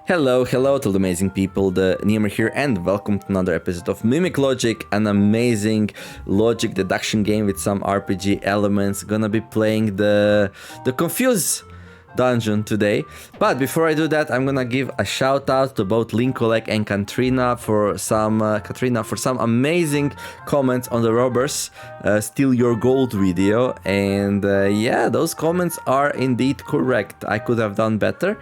Hello to the amazing people, TheNeomare here, and welcome to another episode of Mimic Logic, an amazing logic deduction game with some RPG elements. Gonna be playing the Confuse dungeon today. But before I do that, I'm gonna give a shout out to both Roguelike and Katrina for some amazing comments on the Robbers Steal Your Gold video. And yeah, those comments are indeed correct. I could have done better.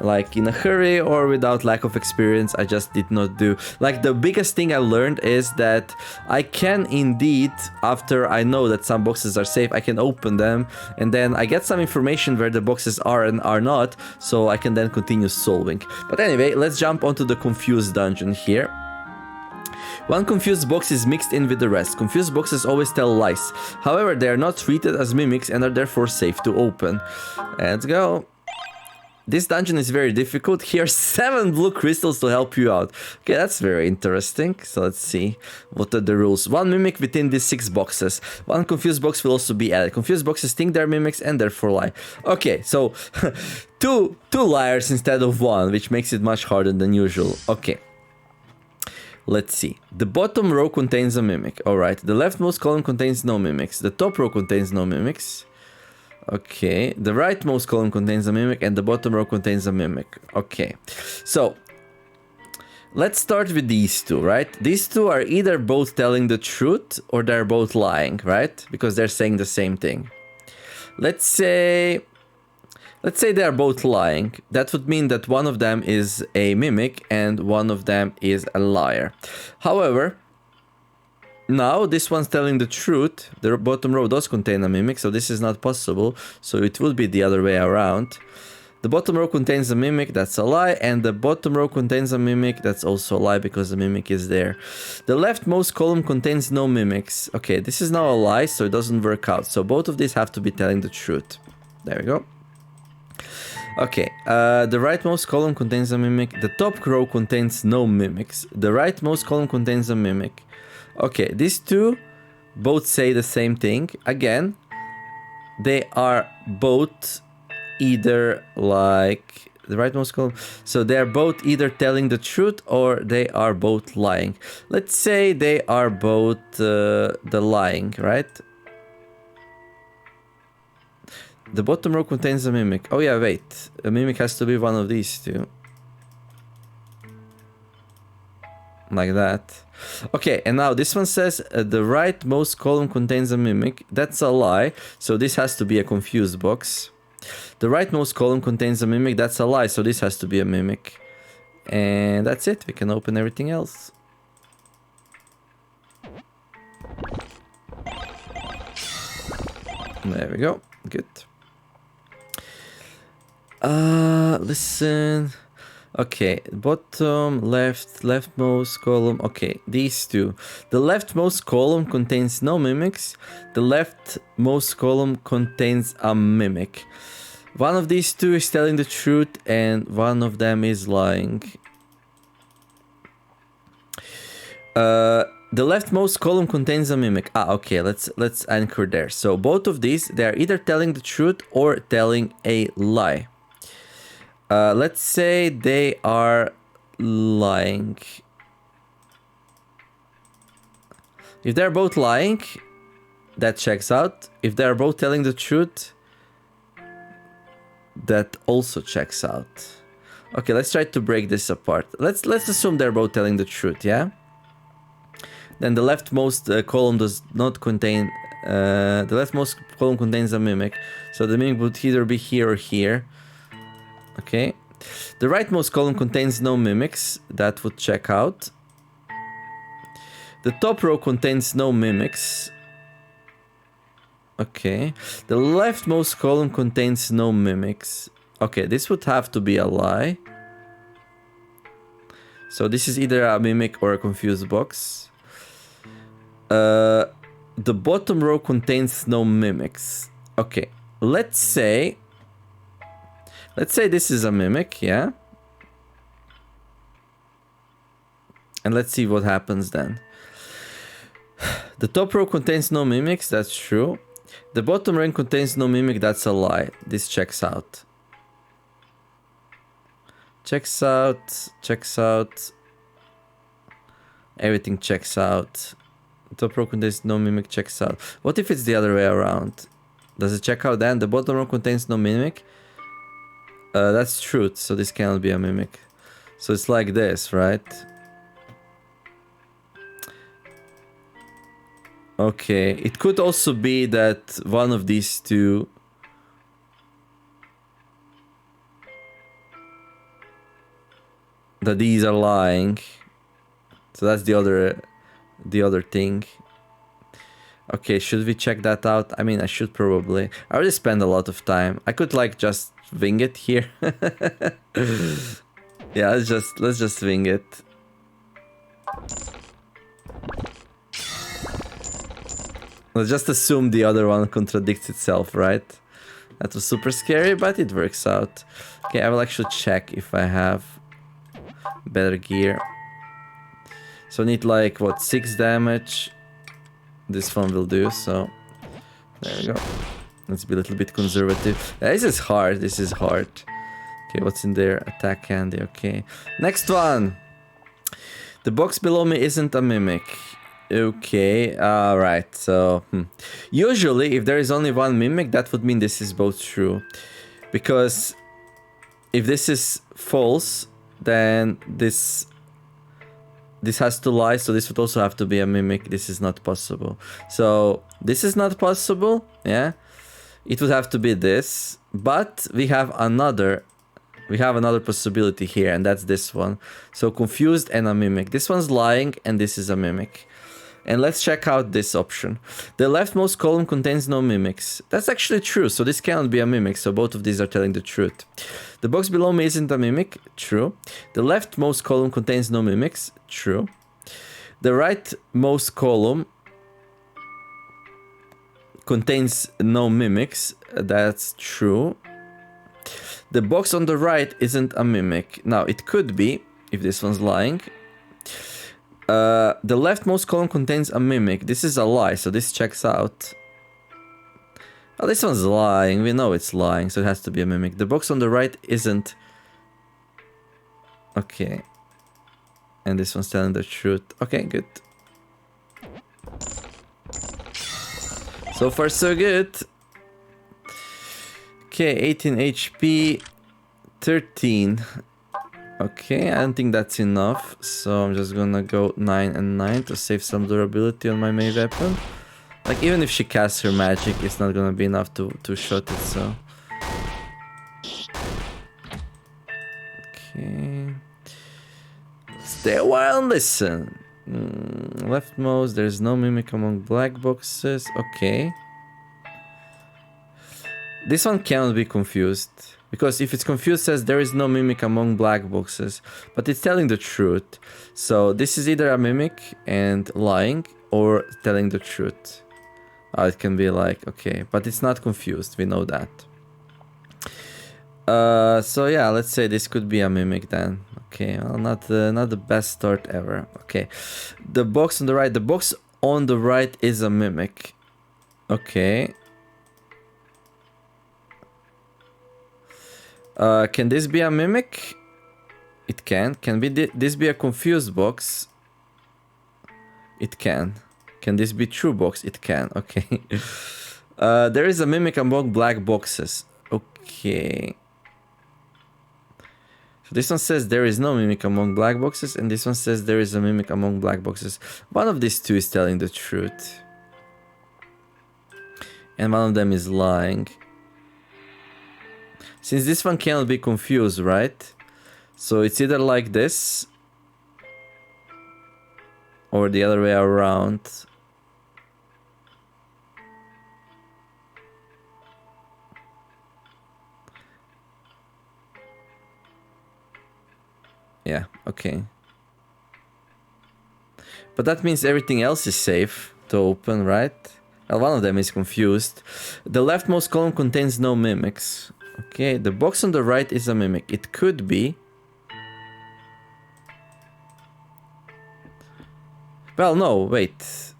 Like in a hurry or without lack of experience, I just did not do. Like the biggest thing I learned is that I can indeed, after I know that some boxes are safe, I can open them and then I get some information where the boxes are and are not, so I can then continue solving. But anyway, let's jump onto the Confused dungeon here. One confused box is mixed in with the rest. Confused boxes always tell lies. However, they are not treated as mimics and are therefore safe to open. Let's go. This dungeon is very difficult. Here are 7 blue crystals to help you out. Okay, that's very interesting. So let's see. What are the rules? 1 mimic within these 6 boxes. 1 confused box will also be added. Confused boxes think they're mimics and therefore lie. Okay, so two liars instead of 1, which makes it much harder than usual. Okay. Let's see. The bottom row contains a mimic. Alright. The leftmost column contains no mimics. The top row contains no mimics. Okay, the rightmost column contains a mimic and the bottom row contains a mimic. Okay, so let's start with these two, right? These two are either both telling the truth or they're both lying, right? Because they're saying the same thing. Let's say they are both lying. That would mean that one of them is a mimic and one of them is a liar. However, now this one's telling the truth. The bottom row does contain a mimic, so this is not possible. So it would be the other way around. The bottom row contains a mimic, that's a lie, and the bottom row contains a mimic, that's also a lie because the mimic is there. The leftmost column contains no mimics. Okay, this is now a lie, so it doesn't work out. So both of these have to be telling the truth. There we go. Okay, the rightmost column contains a mimic. The top row contains no mimics. The rightmost column contains a mimic. Okay, these two both say the same thing. Again, they are both either like the rightmost column. So they are both either telling the truth or they are both lying. Let's say they are both the lying, right? The bottom row contains a mimic. Oh yeah, wait. A mimic has to be one of these two. Like that. Okay, and now this one says the rightmost column contains a mimic. That's a lie, so this has to be a confused box. The rightmost column contains a mimic. That's a lie, so this has to be a mimic. And that's it. We can open everything else. There we go. Good. Listen. Okay, bottom, leftmost column. Okay, these two. The leftmost column contains no mimics. The leftmost column contains a mimic. One of these two is telling the truth and one of them is lying. The leftmost column contains a mimic. Okay, let's anchor there. So both of these, they are either telling the truth or telling a lie. Let's say they are lying. If they're both lying, that checks out. If they're both telling the truth, that also checks out. Okay, let's try to break this apart. Let's assume they're both telling the truth, yeah? Then the leftmost column does not contain... the leftmost column contains a mimic. So the mimic would either be here or here. Okay, the rightmost column contains no mimics. That would check out. The top row contains no mimics. Okay, the leftmost column contains no mimics. Okay, this would have to be a lie. So this is either a mimic or a confused box. The bottom row contains no mimics. Okay, let's say this is a mimic, yeah? And let's see what happens then. The top row contains no mimics, that's true. The bottom row contains no mimic, that's a lie. This checks out. Checks out. Checks out. Everything checks out. Top row contains no mimic, checks out. What if it's the other way around? Does it check out then? The bottom row contains no mimic? That's truth, so this cannot be a mimic. So it's like this, right? Okay, it could also be that one of these two... that these are lying. So that's the other thing. Okay, should we check that out? I mean, I should probably. I already spent a lot of time. I could like just wing it here. Yeah, let's just wing it. Let's just assume the other one contradicts itself, right? That was super scary, but it works out. Okay, I will actually check if I have better gear. So I need like, what, 6 damage. This one will do, so... there we go. Let's be a little bit conservative. This is hard, this is hard. Okay, what's in there? Attack candy, okay. Next one! The box below me isn't a mimic. Okay, alright, so... Usually, if there is only one mimic, that would mean this is both true. Because if this is false, then this has to lie, so this would also have to be a mimic. This is not possible. So, this is not possible, yeah? It would have to be this, but we have another possibility here, and that's this one. So, confused and a mimic. This one's lying, and this is a mimic. And let's check out this option. The leftmost column contains no mimics. That's actually true, so this cannot be a mimic, so both of these are telling the truth. The box below me isn't a mimic. True. The leftmost column contains no mimics. True. The rightmost column contains no mimics. That's true. The box on the right isn't a mimic. Now, it could be, if this one's lying. The leftmost column contains a mimic. This is a lie, so this checks out. Oh, this one's lying. We know it's lying, so it has to be a mimic. The box on the right isn't. Okay. And this one's telling the truth. Okay, good. So far, so good. Okay, 18 HP. 13. Okay, I don't think that's enough. So I'm just gonna go 9 and 9 to save some durability on my main weapon. Like, even if she casts her magic, it's not gonna be enough to shot it, so... Okay... Stay a while and listen. Leftmost, there's no mimic among black boxes. Okay. This one cannot be confused. Because if it's confused, it says there is no mimic among black boxes. But it's telling the truth. So this is either a mimic and lying, or telling the truth. It can be like, okay, but it's not confused, we know that. So yeah, let's say this could be a mimic then. Okay, well, not the best start ever. Okay, the box on the right is a mimic. Okay. Can this be a mimic? It can. Can this be a confused box? It can. Can this be true box? It can. Okay. There is a mimic among black boxes. Okay. So this one says there is no mimic among black boxes, and this one says there is a mimic among black boxes. One of these two is telling the truth. And one of them is lying. Since this one cannot be confused, right? So it's either like this, or the other way around. Yeah, okay. But that means everything else is safe to open, right? Well, one of them is confused. The leftmost column contains no mimics. Okay, the box on the right is a mimic. It could be. Well, no, wait.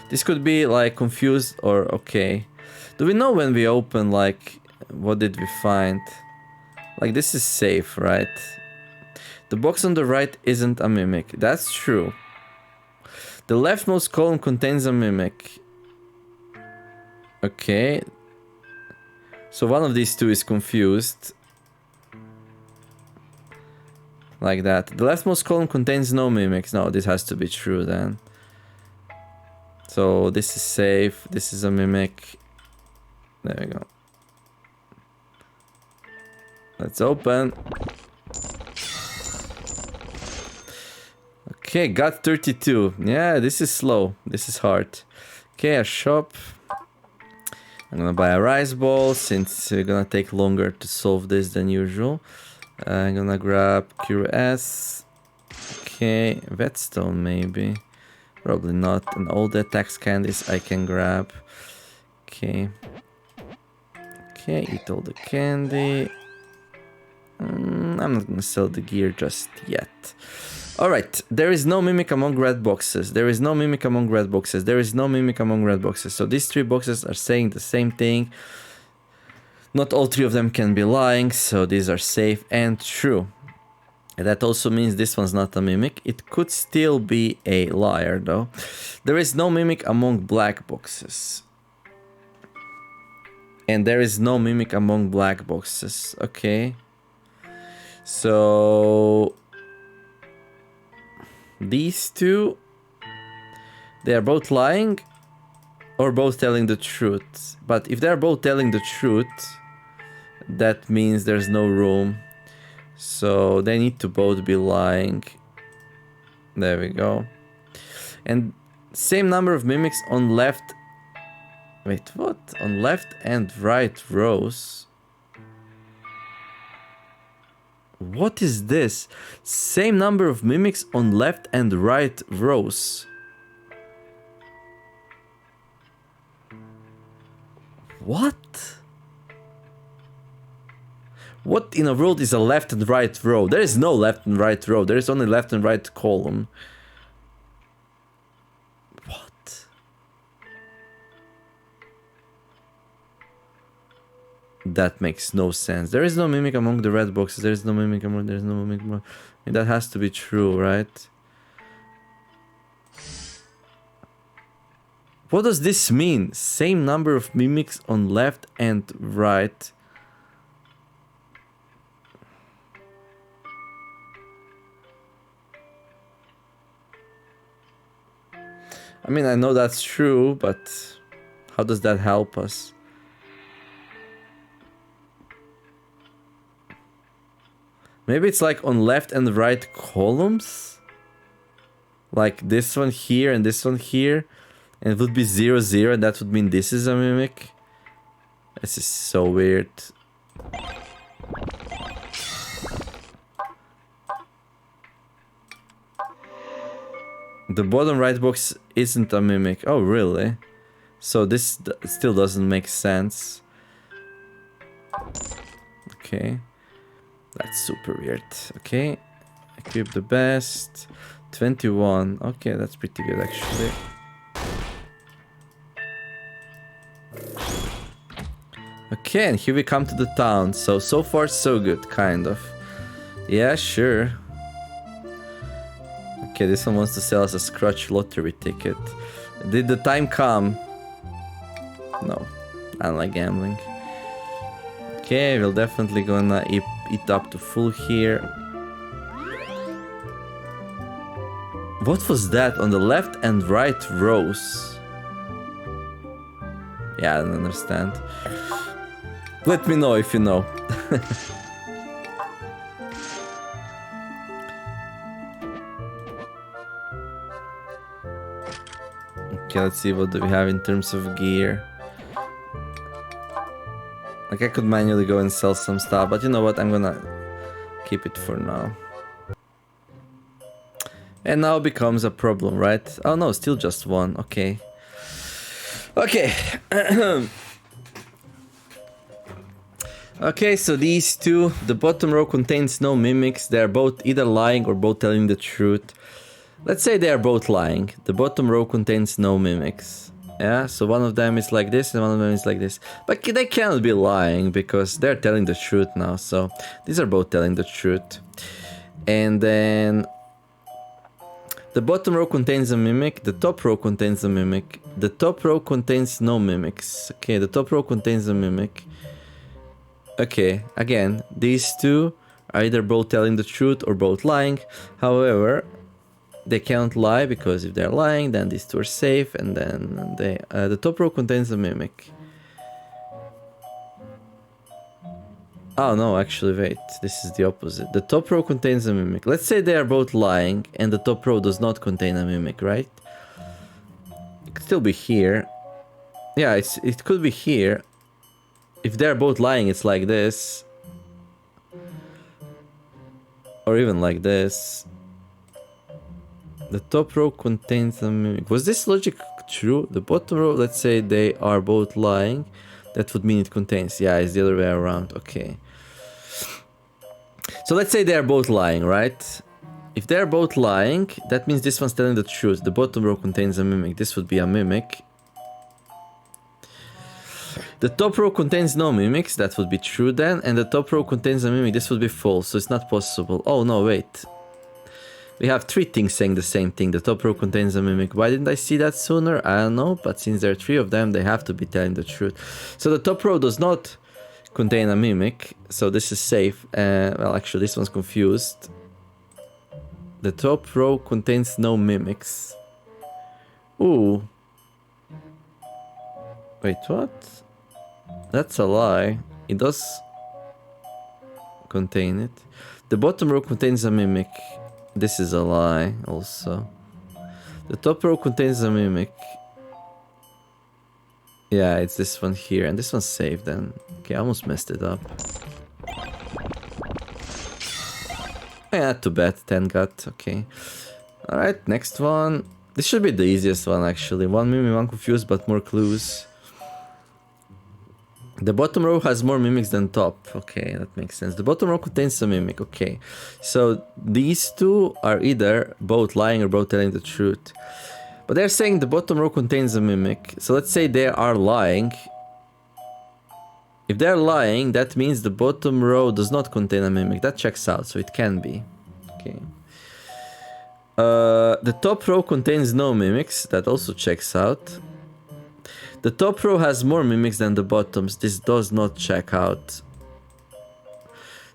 This could be like confused or okay. Do we know when we open, like, what did we find? Like, this is safe, right? The box on the right isn't a mimic. That's true. The leftmost column contains a mimic. Okay. So one of these two is confused. Like that. The leftmost column contains no mimics. No, this has to be true then. So this is safe. This is a mimic. There we go. Let's open. Okay, got 32. Yeah, this is slow. This is hard. Okay, a shop. I'm gonna buy a rice ball since we're gonna take longer to solve this than usual. I'm gonna grab QS. Okay, whetstone maybe. Probably not. And all the tax candies I can grab. Okay. Okay, eat all the candy. I'm not gonna sell the gear just yet. Alright, there is no mimic among red boxes. There is no mimic among red boxes. There is no mimic among red boxes. So these three boxes are saying the same thing. Not all three of them can be lying, so these are safe and true. And that also means this one's not a mimic. It could still be a liar though. There is no mimic among black boxes. And there is no mimic among black boxes. Okay. So these two, they are both lying or both telling the truth. But if they're both telling the truth, that means there's no room. So they need to both be lying. There we go. And same number of mimics on left. Wait, what? On left and right rows. What is this? Same number of mimics on left and right rows. What? What in a world is a left and right row? There is no left and right row. There is only left and right column. What? That makes no sense. There is no mimic among the red boxes. There is no mimic among... There is no mimic among... That has to be true, right? What does this mean? Same number of mimics on left and right. I mean, I know that's true, but how does that help us? Maybe it's like on left and right columns? Like this one here and this one here. And it would be 0, 0, and that would mean this is a mimic. This is so weird. The bottom right box isn't a mimic. Oh, really? So this still doesn't make sense. Okay. That's super weird. Okay. Equip the best. 21. Okay, that's pretty good actually. Okay, and here we come to the town. So far so good, kind of. Yeah, sure. Okay, this one wants to sell us a scratch lottery ticket. Did the time come? No, I don't like gambling. Okay, we're definitely gonna eat up to full here. What was that on the left and right rows? Yeah, I don't understand. Let me know if you know. Okay, let's see what do we have in terms of gear. Like I could manually go and sell some stuff, but you know what? I'm gonna keep it for now. And now becomes a problem, right? Oh no, still just one. Okay. Okay. Okay, so these two, the bottom row contains no mimics. They are both either lying or both telling the truth. Let's say they are both lying. The bottom row contains no mimics. Yeah, so one of them is like this and one of them is like this. But they cannot be lying because they're telling the truth now. So these are both telling the truth. And then the bottom row contains a mimic, the top row contains a mimic, the top row contains no mimics. Okay, the top row contains a mimic. Okay, again, these two are either both telling the truth or both lying. However, they can't lie because if they're lying, then these two are safe, and then the top row contains a mimic. Oh no, actually wait, this is the opposite. The top row contains a mimic. Let's say they are both lying and the top row does not contain a mimic, right? It could still be here. Yeah, it could be here. If they're both lying, it's like this. Or even like this. The top row contains a mimic. Was this logic true? The bottom row, let's say they are both lying. That would mean it contains. Yeah, it's the other way around. Okay. So let's say they are both lying, right? If they're both lying, that means this one's telling the truth. The bottom row contains a mimic. This would be a mimic. The top row contains no mimics. That would be true then. And the top row contains a mimic. This would be false. So it's not possible. Oh, no, wait. We have three things saying the same thing. The top row contains a mimic. Why didn't I see that sooner? I don't know. But since there are three of them, they have to be telling the truth. So the top row does not contain a mimic. So this is safe. Well, actually, this one's confused. The top row contains no mimics. Ooh. Wait, what? That's a lie. It does contain it. The bottom row contains a mimic. This is a lie also. The top row contains a mimic. Yeah, it's this one here. And this one's safe then. Okay, I almost messed it up. Yeah, not too bad. 10 got. Okay. Alright, next one. This should be the easiest one actually. One mimic, one confused, but more clues. The bottom row has more mimics than top. Okay, that makes sense. The bottom row contains a mimic. Okay, so these two are either both lying or both telling the truth. But they're saying the bottom row contains a mimic. So let's say they are lying. If they're lying, that means the bottom row does not contain a mimic. That checks out, so it can be. Okay. The top row contains no mimics. That also checks out. The top row has more mimics than the bottoms. This does not check out.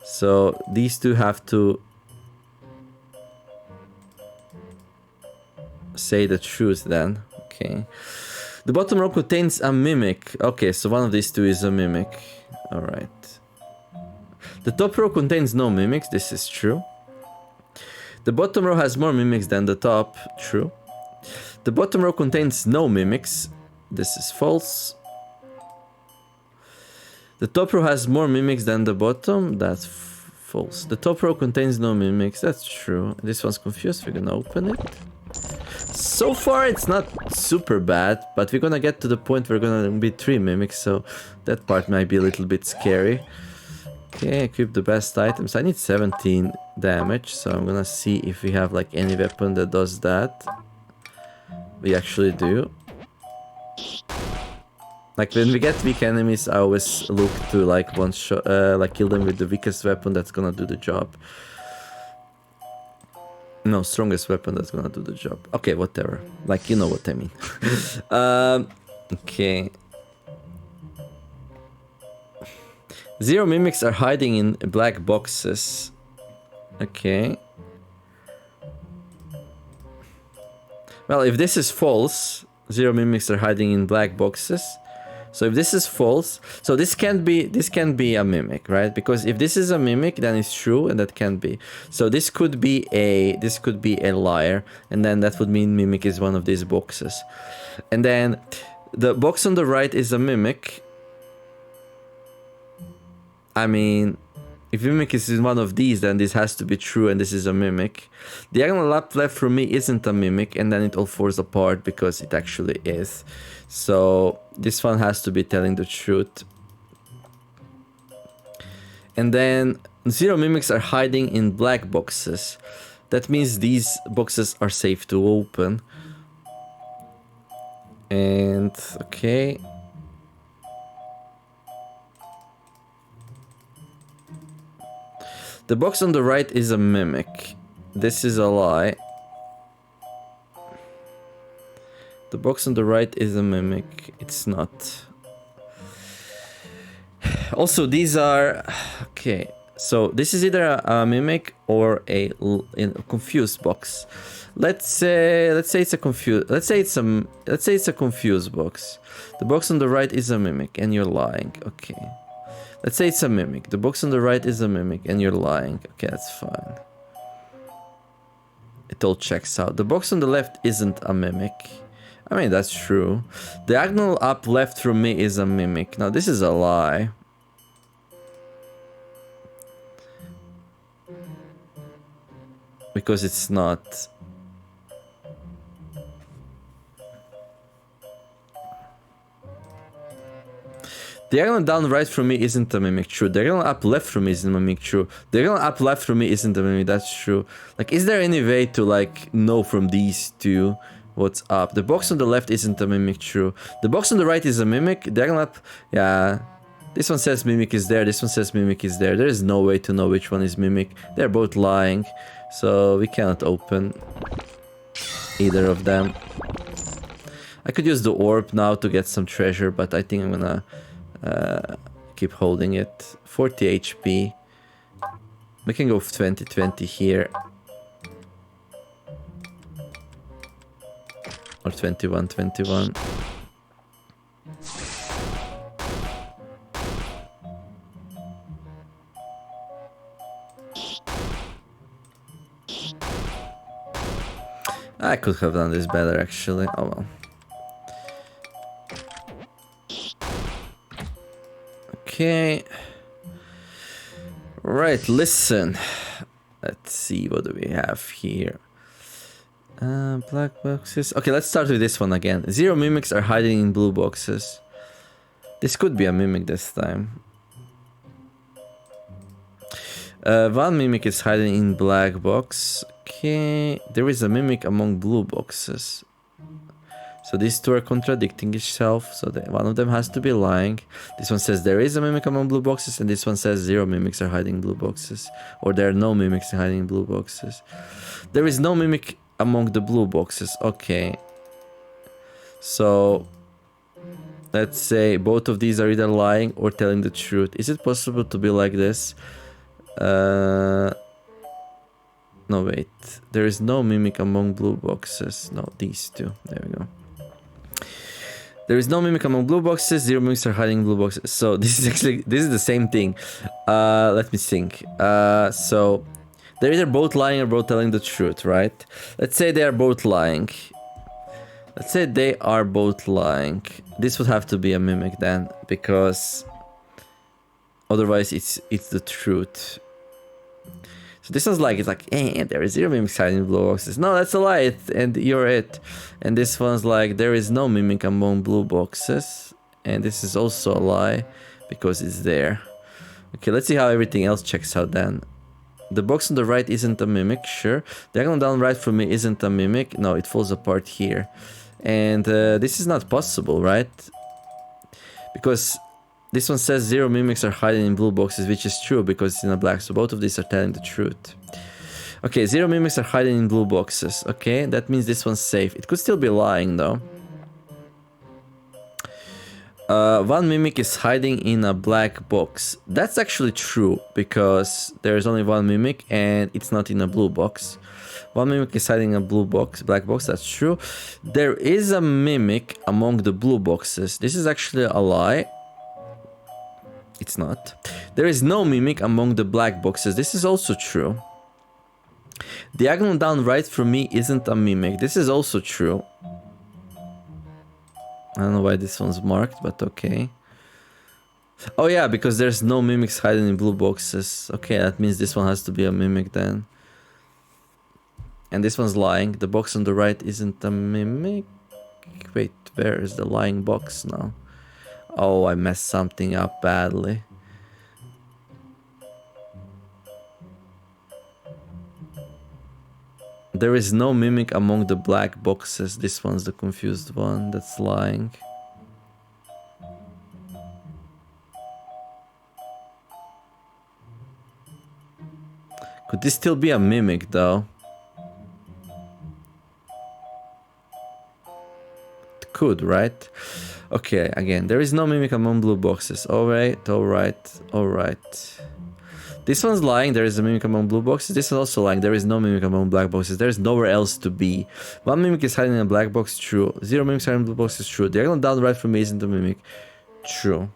So these two have to say the truth then. Okay. The bottom row contains a mimic. Okay, so one of these two is a mimic. Alright. The top row contains no mimics. This is true. The bottom row has more mimics than the top. True. The bottom row contains no mimics. This is false. The top row has more mimics than the bottom. That's false. The top row contains no mimics. That's true. This one's confused. We're gonna open it. So far, it's not super bad, but we're gonna get to the point where we're gonna be 3 mimics, so that part might be a little bit scary. Okay, equip the best items. I need 17 damage, so I'm gonna see if we have like any weapon that does that. We actually do. Like when we get weak enemies, I always look to like one shot, like kill them with the weakest weapon that's gonna do the job. No, strongest weapon that's gonna do the job. Okay, whatever. Like, you know what I mean. Okay. 0 mimics are hiding in black boxes. Okay. Well, if this is false, 0 mimics are hiding in black boxes. So if this is false, so this can be a mimic, right? Because if this is a mimic, then it's true, and that can be. So this could be a liar, and then that would mean mimic is one of these boxes. And then the box on the right is a mimic. I mean, if mimic is in one of these, then this has to be true, and this is a mimic. The diagonal left for me isn't a mimic, and then it all falls apart because it actually is. So this one has to be telling the truth. And then 0 mimics are hiding in black boxes. That means these boxes are safe to open. And okay. The box on the right is a mimic. This is a lie. The box on the right is a mimic. It's not. Also, these are... Okay. So this is either a mimic or a confused box. Let's say it's a confused. Let's say it's a confused box. The box on the right is a mimic, and you're lying. Okay. Let's say it's a mimic. The box on the right is a mimic, and you're lying. Okay, that's fine. It all checks out. The box on the left isn't a mimic. I mean, that's true. Diagonal up left from me is a mimic. Now, this is a lie. Because it's not. Diagonal down right from me isn't a mimic, true. Diagonal up left from me isn't a mimic, true. Diagonal up left from me isn't a mimic, that's true. Like, is there any way to, like, know from these two what's up? The box on the left isn't a mimic, true. The box on the right is a mimic. Diagonal up, yeah. This one says mimic is there, this one says mimic is there. There is no way to know which one is mimic. They're both lying, so we cannot open either of them. I could use the orb now to get some treasure, but I think I'm gonna keep holding it. 40 HP. We can go 20-20 here. Or 21-21. I could have done this better, actually. Oh well. Okay. Right, listen. Let's see, what do we have here? Black boxes. Okay, let's start with this one again. 0 mimics are hiding in blue boxes. This could be a mimic this time. 1 mimic is hiding in black box. Okay, there is a mimic among blue boxes. So these two are contradicting itself, so one of them has to be lying. This one says there is a mimic among blue boxes, and this one says 0 mimics are hiding in blue boxes. Or there are no mimics hiding in blue boxes. There is no mimic among the blue boxes, okay. So, let's say both of these are either lying or telling the truth. Is it possible to be like this? No, wait. There is no mimic among blue boxes. No, these two. There we go. There is no mimic among blue boxes. 0 mimics are hiding in blue boxes. So this is the same thing. Let me think. So they're either both lying or both telling the truth, right? Let's say they are both lying. Let's say they are both lying. This would have to be a mimic then, because otherwise it's the truth. So this one's like, it's like, there is 0 mimics hiding in blue boxes. No, that's a lie, and you're it. And this one's like, there is no mimic among blue boxes. And this is also a lie, because it's there. Okay, let's see how everything else checks out then. The box on the right isn't a mimic, sure. Diagonal down right for me isn't a mimic. No, it falls apart here. And this is not possible, right? Because this one says 0 mimics are hiding in blue boxes, which is true because it's in a black. So both of these are telling the truth. Okay, 0 mimics are hiding in blue boxes. Okay, that means this one's safe. It could still be lying though. 1 mimic is hiding in a black box. That's actually true because there is only 1 mimic and it's not in a blue box. 1 mimic is hiding in a blue box, black box. That's true. There is a mimic among the blue boxes. This is actually a lie. It's not. There is no mimic among the black boxes. This is also true. Diagonal down right from me isn't a mimic. This is also true. I don't know why this one's marked, but okay. Oh yeah, because there's no mimics hiding in blue boxes. Okay, that means this one has to be a mimic then. And this one's lying. The box on the right isn't a mimic. Wait, where is the lying box now? Oh, I messed something up badly. There is no mimic among the black boxes. This one's the confused one that's lying. Could this still be a mimic though? It could, right? Okay, again, there is no mimic among blue boxes. Alright, alright, alright. This one's lying, there is a mimic among blue boxes. This is also lying, there is no mimic among black boxes. There is nowhere else to be. One mimic is hiding in a black box, true. 0 mimics hiding in blue boxes, true. Diagonal down right from me isn't a mimic, true.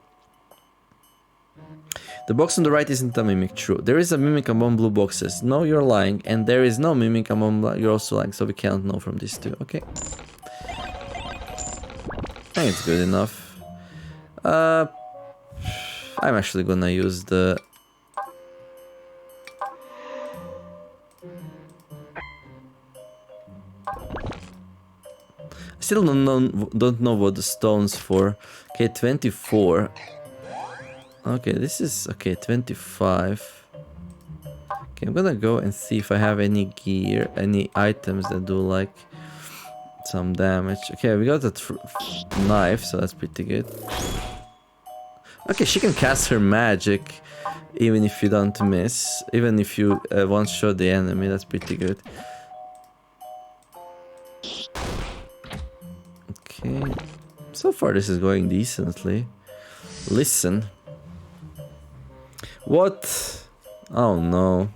The box on the right isn't a mimic, true. There is a mimic among blue boxes. No, you're lying. And there is no mimic among black, you're also lying. So we can't know from these two, okay. I think it's good enough. I'm actually gonna use the... I still don't know what the stone's for. Okay, 24. Okay, this is... Okay, 25. Okay, I'm gonna go and see if I have any gear, any items that do like some damage. Okay, we got a knife, so that's pretty good. Okay, she can cast her magic even if you don't miss. Even if you one-shot the enemy, that's pretty good. Okay, so far this is going decently. Listen. What? Oh no.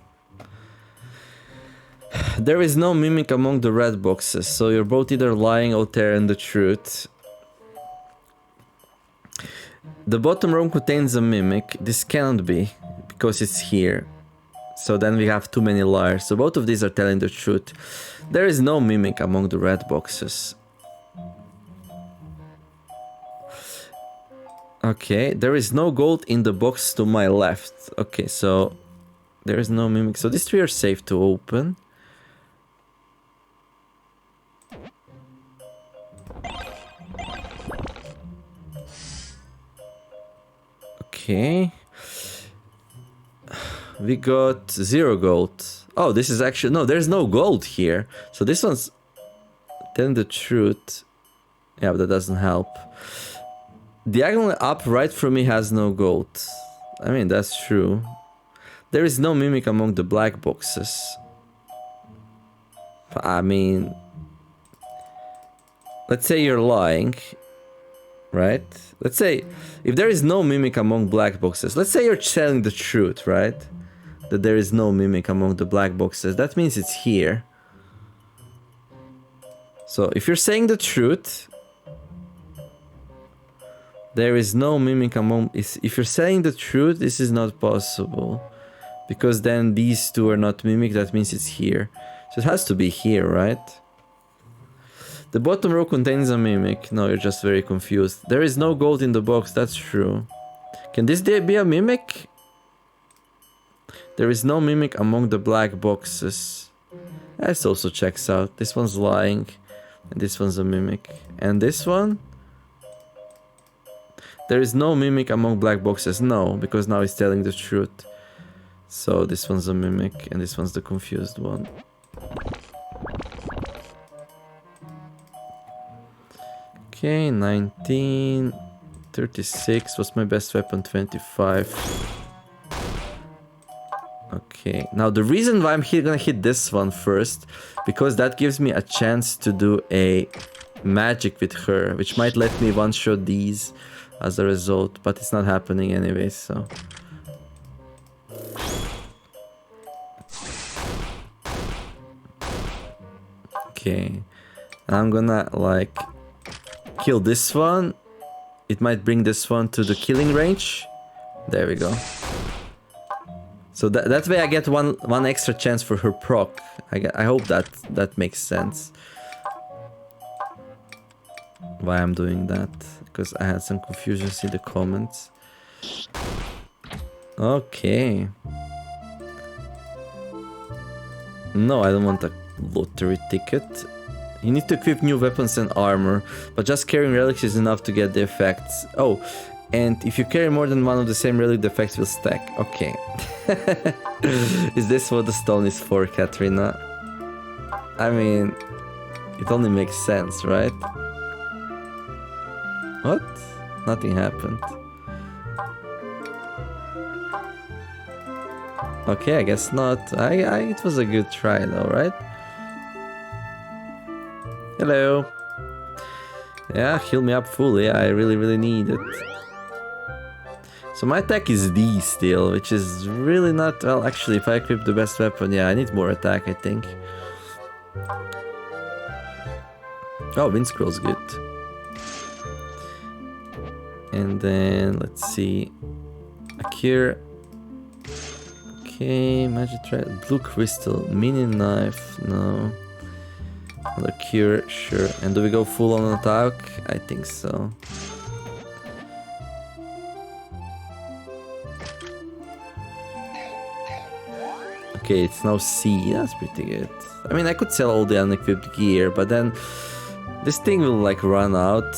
There is no mimic among the red boxes, so you're both either lying or telling the truth. The bottom row contains a mimic. This cannot be, because it's here. So then we have too many liars. So both of these are telling the truth. There is no mimic among the red boxes. Okay, there is no gold in the box to my left. Okay, so there is no mimic. So these three are safe to open. Okay. We got 0 gold. Oh, this is actually... No, there's no gold here. So this one's telling the truth. Yeah, but that doesn't help. Diagonally up right from me has no gold. I mean, that's true. There is no mimic among the black boxes. I mean... Let's say you're lying. Right? Let's say, if there is no mimic among black boxes, let's say you're telling the truth, right? That there is no mimic among the black boxes, that means it's here. So, if you're saying the truth, there is no mimic among... If you're saying the truth, this is not possible. Because then these two are not mimic, that means it's here. So it has to be here, right? The bottom row contains a mimic. No, you're just very confused. There is no gold in the box, that's true. Can this be a mimic? There is no mimic among the black boxes. This also checks out. This one's lying. And this one's a mimic. And this one? There is no mimic among black boxes. No, because now he's telling the truth. So this one's a mimic and this one's the confused one. Okay, 19, 36, what's my best weapon? 25. Okay, now the reason why I'm gonna hit this one first, because that gives me a chance to do a magic with her, which might let me one-shot these as a result, but it's not happening anyway, so... Okay, I'm gonna, like... kill this one. It might bring this one to the killing range. There we go. So that way I get one extra chance for her proc. I hope that makes sense. Why I'm doing that? Because I had some confusion in the comments. Okay. No, I don't want a lottery ticket. You need to equip new weapons and armor, but just carrying relics is enough to get the effects. Oh, and if you carry more than one of the same relic, the effects will stack. Okay. Is this what the stone is for, Katrina? I mean, it only makes sense, right? What? Nothing happened. Okay, I guess not. It was a good try though, right? Hello. Yeah, heal me up fully. I really need it. So my attack is D still, which is really not... Well, actually, if I equip the best weapon, yeah, I need more attack, I think. Oh, Wind Scroll's good. And then, let's see. A cure. Okay, magic thread, blue crystal, mini knife, no. Another cure, sure. And do we go full on attack? I think so. Okay, it's now C, that's pretty good. I mean, I could sell all the unequipped gear, but then this thing will like run out,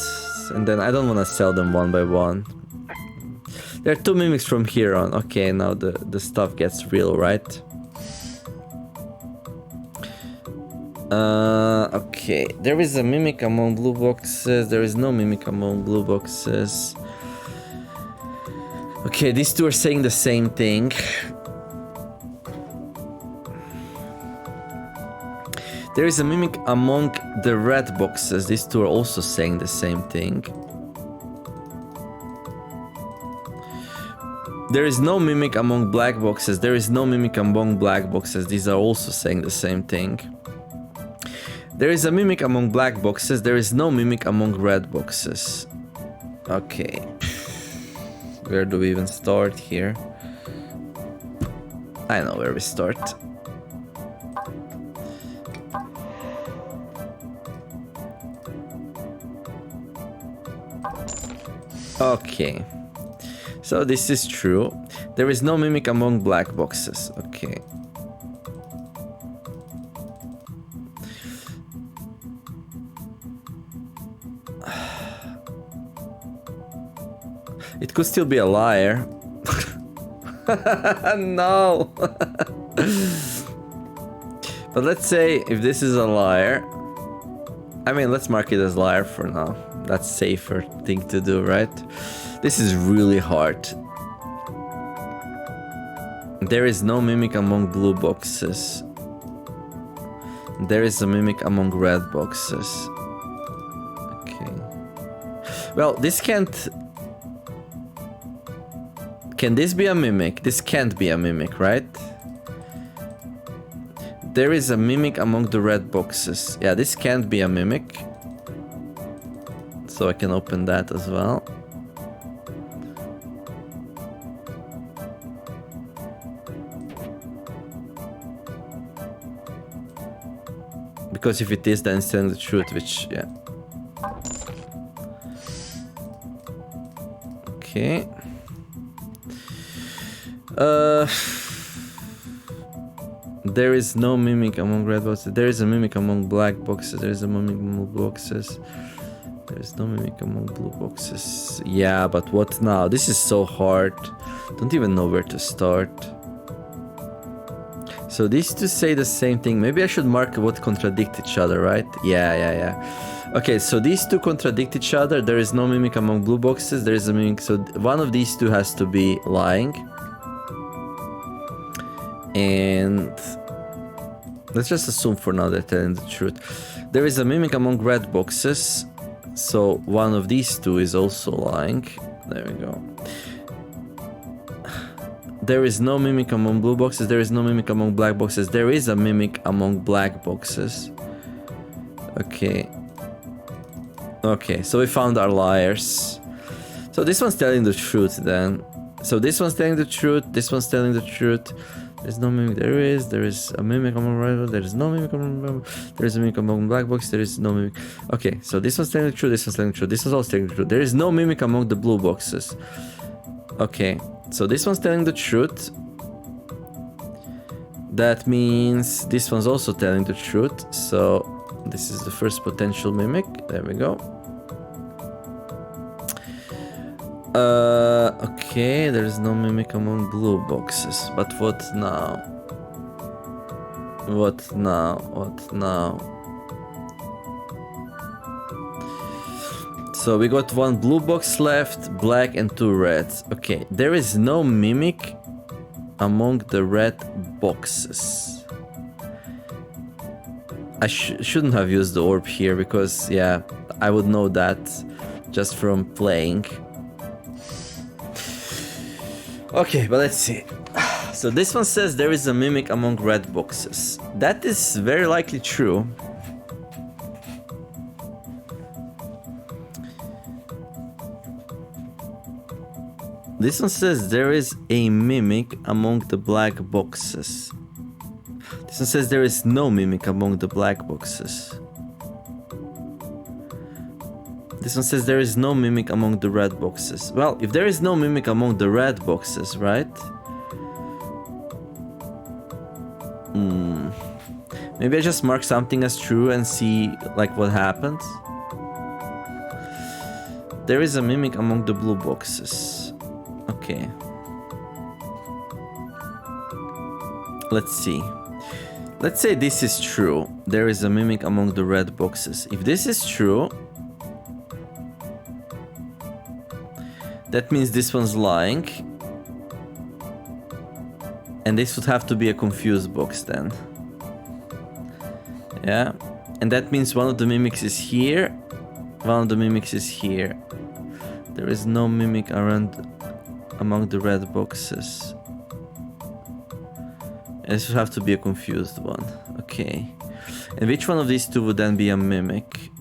and then I don't want to sell them one by one. There are 2 mimics from here on. Okay, now the stuff gets real, right? Okay. There is a mimic among blue boxes. There is no mimic among blue boxes. Okay, these two are saying the same thing. There is a mimic among the red boxes. These two are also saying the same thing. There is no mimic among black boxes. There is no mimic among black boxes. These are also saying the same thing. There is a mimic among black boxes. There is no mimic among red boxes. Okay. Where do we even start here? I know where we start. Okay. So this is true. There is no mimic among black boxes. Okay. It could still be a liar. No. But let's say if this is a liar. I mean, let's mark it as liar for now. That's safer thing to do, right? This is really hard. There is no mimic among blue boxes. There is a mimic among red boxes. Okay. Well, this can't... Can this be a mimic? This can't be a mimic, right? There is a mimic among the red boxes. Yeah, this can't be a mimic. So I can open that as well. Because if it is, then it's telling the truth, which, yeah. Okay. There is no mimic among red boxes. There is a mimic among black boxes. There is a mimic among blue boxes. There is no mimic among blue boxes. Yeah, but what now? This is so hard. Don't even know where to start. So these two say the same thing. Maybe I should mark what contradict each other, right? Yeah. Okay, so these two contradict each other. There is no mimic among blue boxes. There is a mimic. So one of these two has to be lying. And let's just assume for now they're telling the truth. There is a mimic among red boxes. So one of these two is also lying. There we go. There is no mimic among blue boxes. There is no mimic among black boxes. There is a mimic among black boxes. Okay. Okay, so we found our liars. So this one's telling the truth then. So this one's telling the truth. This one's telling the truth. There's no mimic. There is a mimic among red. There is no mimic among. There is a mimic among black box. There is no mimic. Okay, so this one's telling the truth. This one's telling the truth. This one's also telling the truth. There is no mimic among the blue boxes. Okay, so this one's telling the truth. That means this one's also telling the truth. So this is the first potential mimic. There we go. Okay, there is no mimic among blue boxes. But what now? What now? What now? So we got one blue box left, black and 2 reds. Okay, there is no mimic among the red boxes. I shouldn't have used the orb here because, yeah, I would know that just from playing. Okay, but let's see. So this one says there is a mimic among red boxes. That is very likely true. This one says there is a mimic among the black boxes. This one says there is no mimic among the black boxes. This one says there is no mimic among the red boxes. Well, if there is no mimic among the red boxes, right? Maybe I just mark something as true and see like what happens. There is a mimic among the blue boxes. Okay. Let's see. Let's say this is true. There is a mimic among the red boxes. If this is true, that means this one's lying. And this would have to be a confused box then. Yeah. And that means one of the mimics is here. One of the mimics is here. There is no mimic around among the red boxes. And this would have to be a confused one. Okay. And which one of these two would then be a mimic?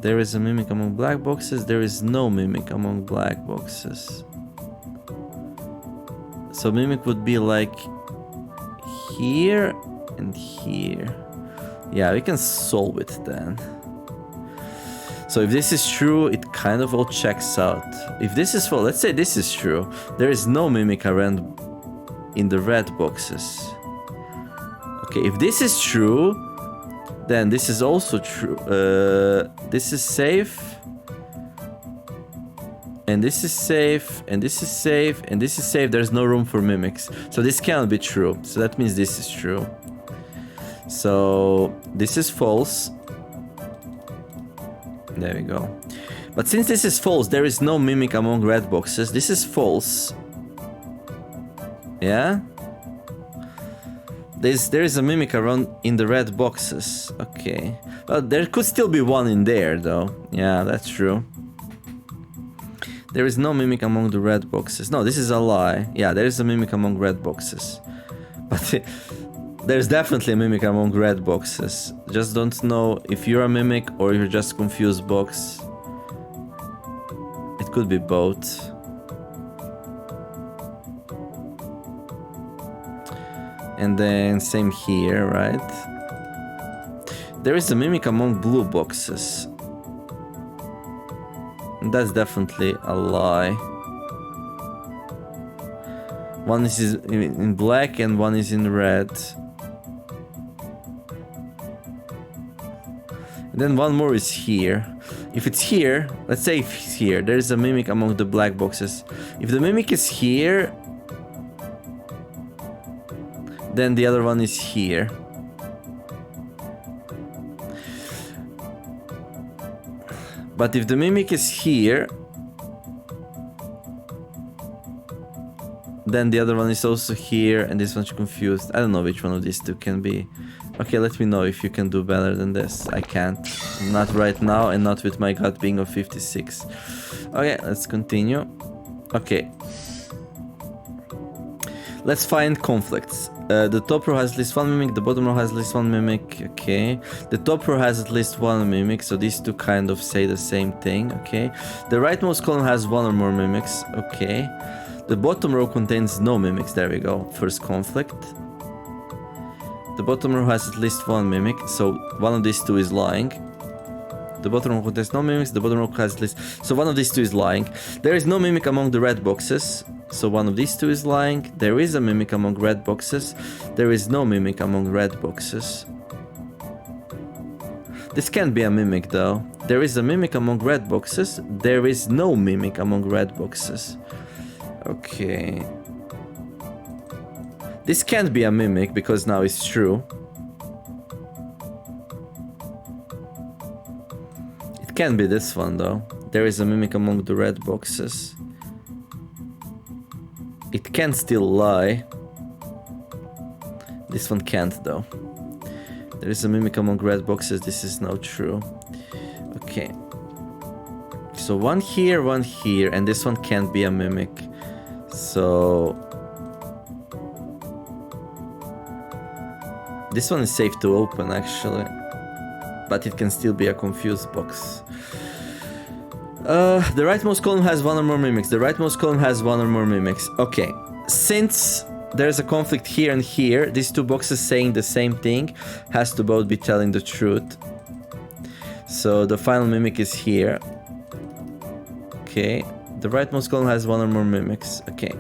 There is a mimic among black boxes. There is no mimic among black boxes. So mimic would be like here and here. Yeah, we can solve it then. So if this is true, it kind of all checks out. If this is false, let's say this is true. There is no mimic around in the red boxes. Okay, if this is true, then this is also true. This is safe. And this is safe. And this is safe. And this is safe. There's no room for mimics. So this cannot be true. So that means this is true. So this is false. There we go. But since this is false, there is no mimic among red boxes. This is false. Yeah? There is a mimic around in the red boxes. Okay. Well, there could still be one in there, though. Yeah, that's true. There is no mimic among the red boxes. No, this is a lie. Yeah, there is a mimic among red boxes. But there's definitely a mimic among red boxes. Just don't know if you're a mimic or you're just a confused box. It could be both. And then same here, right? There is a mimic among blue boxes. That's definitely a lie. One is in black and one is in red. And then one more is here. If it's here, let's say if it's here, there is a mimic among the black boxes. If the mimic is here, then the other one is here. But if the mimic is here, then the other one is also here, and this one's confused. I don't know which one of these two can be. Okay, let me know if you can do better than this. I can't. Not right now, and not with my gut being of 56. Okay, let's continue. Okay. Let's find conflicts. The top row has at least one mimic, the bottom row has at least one mimic, okay. The top row has at least one mimic, so these two kind of say the same thing, okay. The rightmost column has one or more mimics, okay. The bottom row contains no mimics, there we go, first conflict. The bottom row has at least one mimic, so one of these two is lying. The bottom row contains no mimics, the bottom row has at least... So one of these two is lying. There is no mimic among the red boxes, so one of these two is lying. There is a mimic among red boxes. There is no mimic among red boxes. This can't be a mimic though. There is a mimic among red boxes. There is no mimic among red boxes. Okay. This can't be a mimic because now it's true. It can be this one though. There is a mimic among the red boxes. It can still lie. This one can't though. There is a mimic among red boxes. This is now true. Okay. So one here, and this one can't be a mimic. So this one is safe to open actually, but it can still be a confused box. The rightmost column has one or more mimics. The rightmost column has one or more mimics. Okay, since there's a conflict here and here, these two boxes saying the same thing has to both be telling the truth. So the final mimic is here. Okay, the rightmost column has one or more mimics. Okay,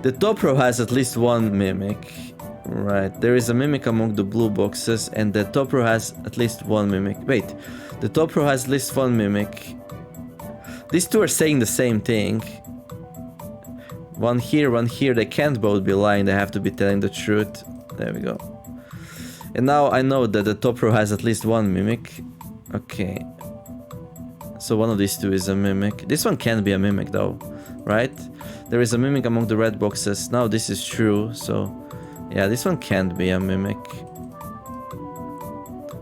the top row has at least one mimic. Right, there is a mimic among the blue boxes, and the top row has at least one mimic. Wait, the top row has at least one mimic. These two are saying the same thing. One here, they can't both be lying, they have to be telling the truth. There we go. And now I know that the top row has at least one mimic. Okay. So one of these two is a mimic. This one can't be a mimic though, right? There is a mimic among the red boxes. Now this is true, so yeah, this one can't be a mimic.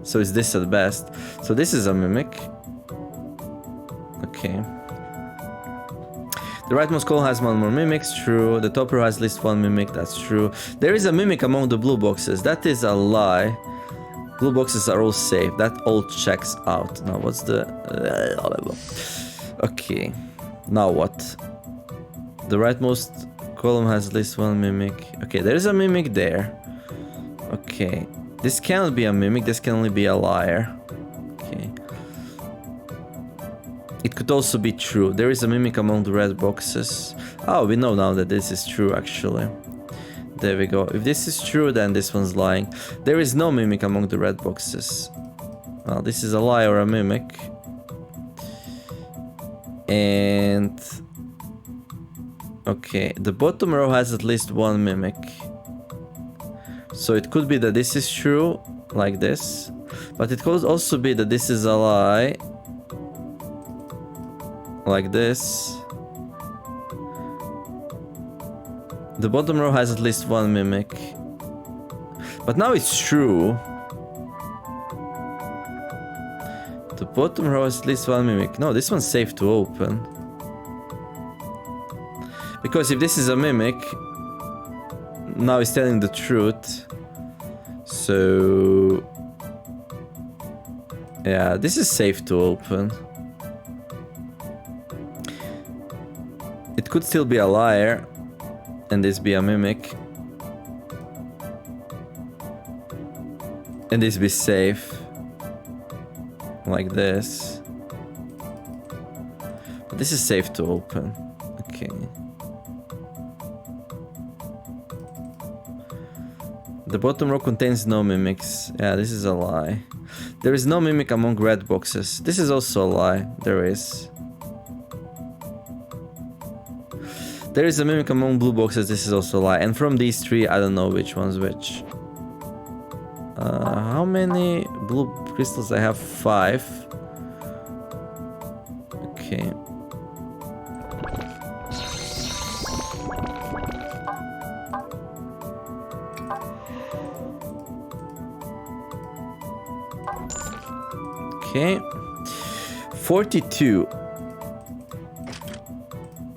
So it's this at best. So this is a mimic. Okay. The rightmost column has one more mimics, true. The top row has at least one mimic, that's true. There is a mimic among the blue boxes, that is a lie. Blue boxes are all safe, that all checks out. Now what's the... Okay, now what? The rightmost column has at least one mimic. Okay, there is a mimic there. Okay, this cannot be a mimic, this can only be a liar. Okay. It could also be true. There is a mimic among the red boxes. Oh, we know now that this is true actually. There we go. If this is true, then this one's lying. There is no mimic among the red boxes. Well, this is a lie or a mimic. And... okay, the bottom row has at least one mimic. So it could be that this is true, like this. But it could also be that this is a lie. Like this. The bottom row has at least one mimic. But now it's true. The bottom row has at least one mimic. No, this one's safe to open. Because if this is a mimic, now it's telling the truth. So... yeah, this is safe to open. It could still be a liar. And this be a mimic. And this be safe. Like this. But this is safe to open. Okay. The bottom row contains no mimics. Yeah, this is a lie. There is no mimic among red boxes. This is also a lie. There is. There is a mimic among blue boxes. This is also a lie. And from these three, I don't know which one's which. How many blue crystals? I have 5. Okay. Okay. 42.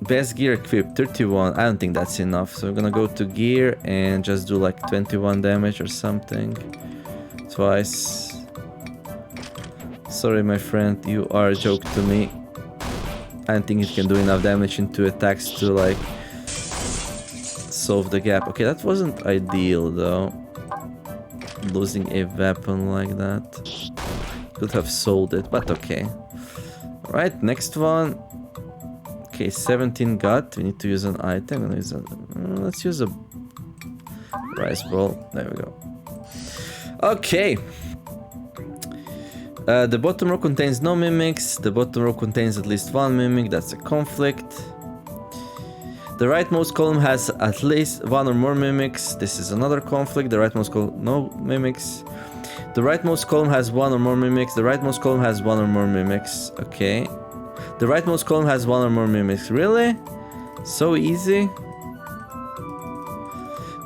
Best gear equipped, 31. I don't think that's enough. So we're gonna go to gear and just do like 21 damage or something. Twice. Sorry, my friend, you are a joke to me. I don't think it can do enough damage in 2 attacks to like solve the gap. Okay, that wasn't ideal though. Losing a weapon like that. Could have sold it, but okay. Alright, next one. Okay, 17 got. We need to use an item. Let's use a rice ball. There we go. Okay. The bottom row contains no mimics. The bottom row contains at least one mimic. That's a conflict. The rightmost column has at least one or more mimics. This is another conflict. The rightmost column, no mimics. The rightmost column has one or more mimics. The rightmost column has one or more mimics. Okay. The rightmost column has one or more mimics. Really? So easy?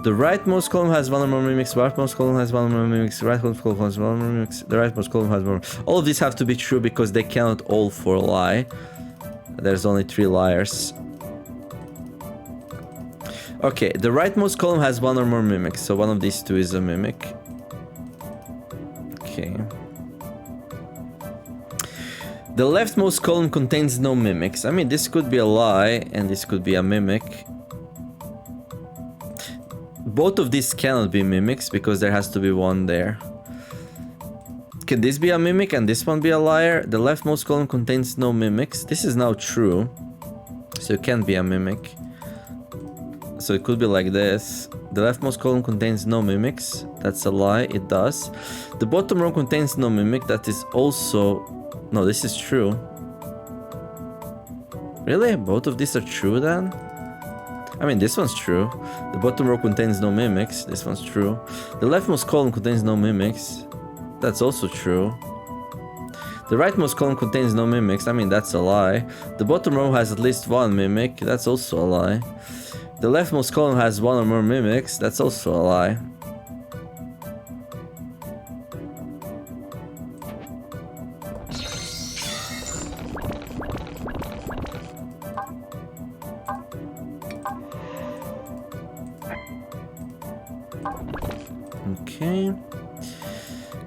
The rightmost column has one or more mimics. The rightmost column has one or more mimics. The rightmost column has one or more mimics. The rightmost column has one. All of these have to be true because they cannot all for a lie. There's only 3 liars. Okay, the rightmost column has one or more mimics, so one of these 2 is a mimic. Okay. The leftmost column contains no mimics. I mean, this could be a lie, and this could be a mimic. Both of these cannot be mimics, because there has to be one there. Can this be a mimic and this one be a liar? The leftmost column contains no mimics. This is now true, so it can't be a mimic. So it could be like this. The leftmost column contains no mimics. That's a lie. It does. The bottom row contains no mimic. That is also... No, this is true. Really? Both of these are true then? I mean, this one's true. The bottom row contains no mimics. This one's true. The leftmost column contains no mimics. That's also true. The rightmost column contains no mimics. I mean, that's a lie. The bottom row has at least one mimic. That's also a lie. The leftmost column has one or more mimics. That's also a lie. Okay.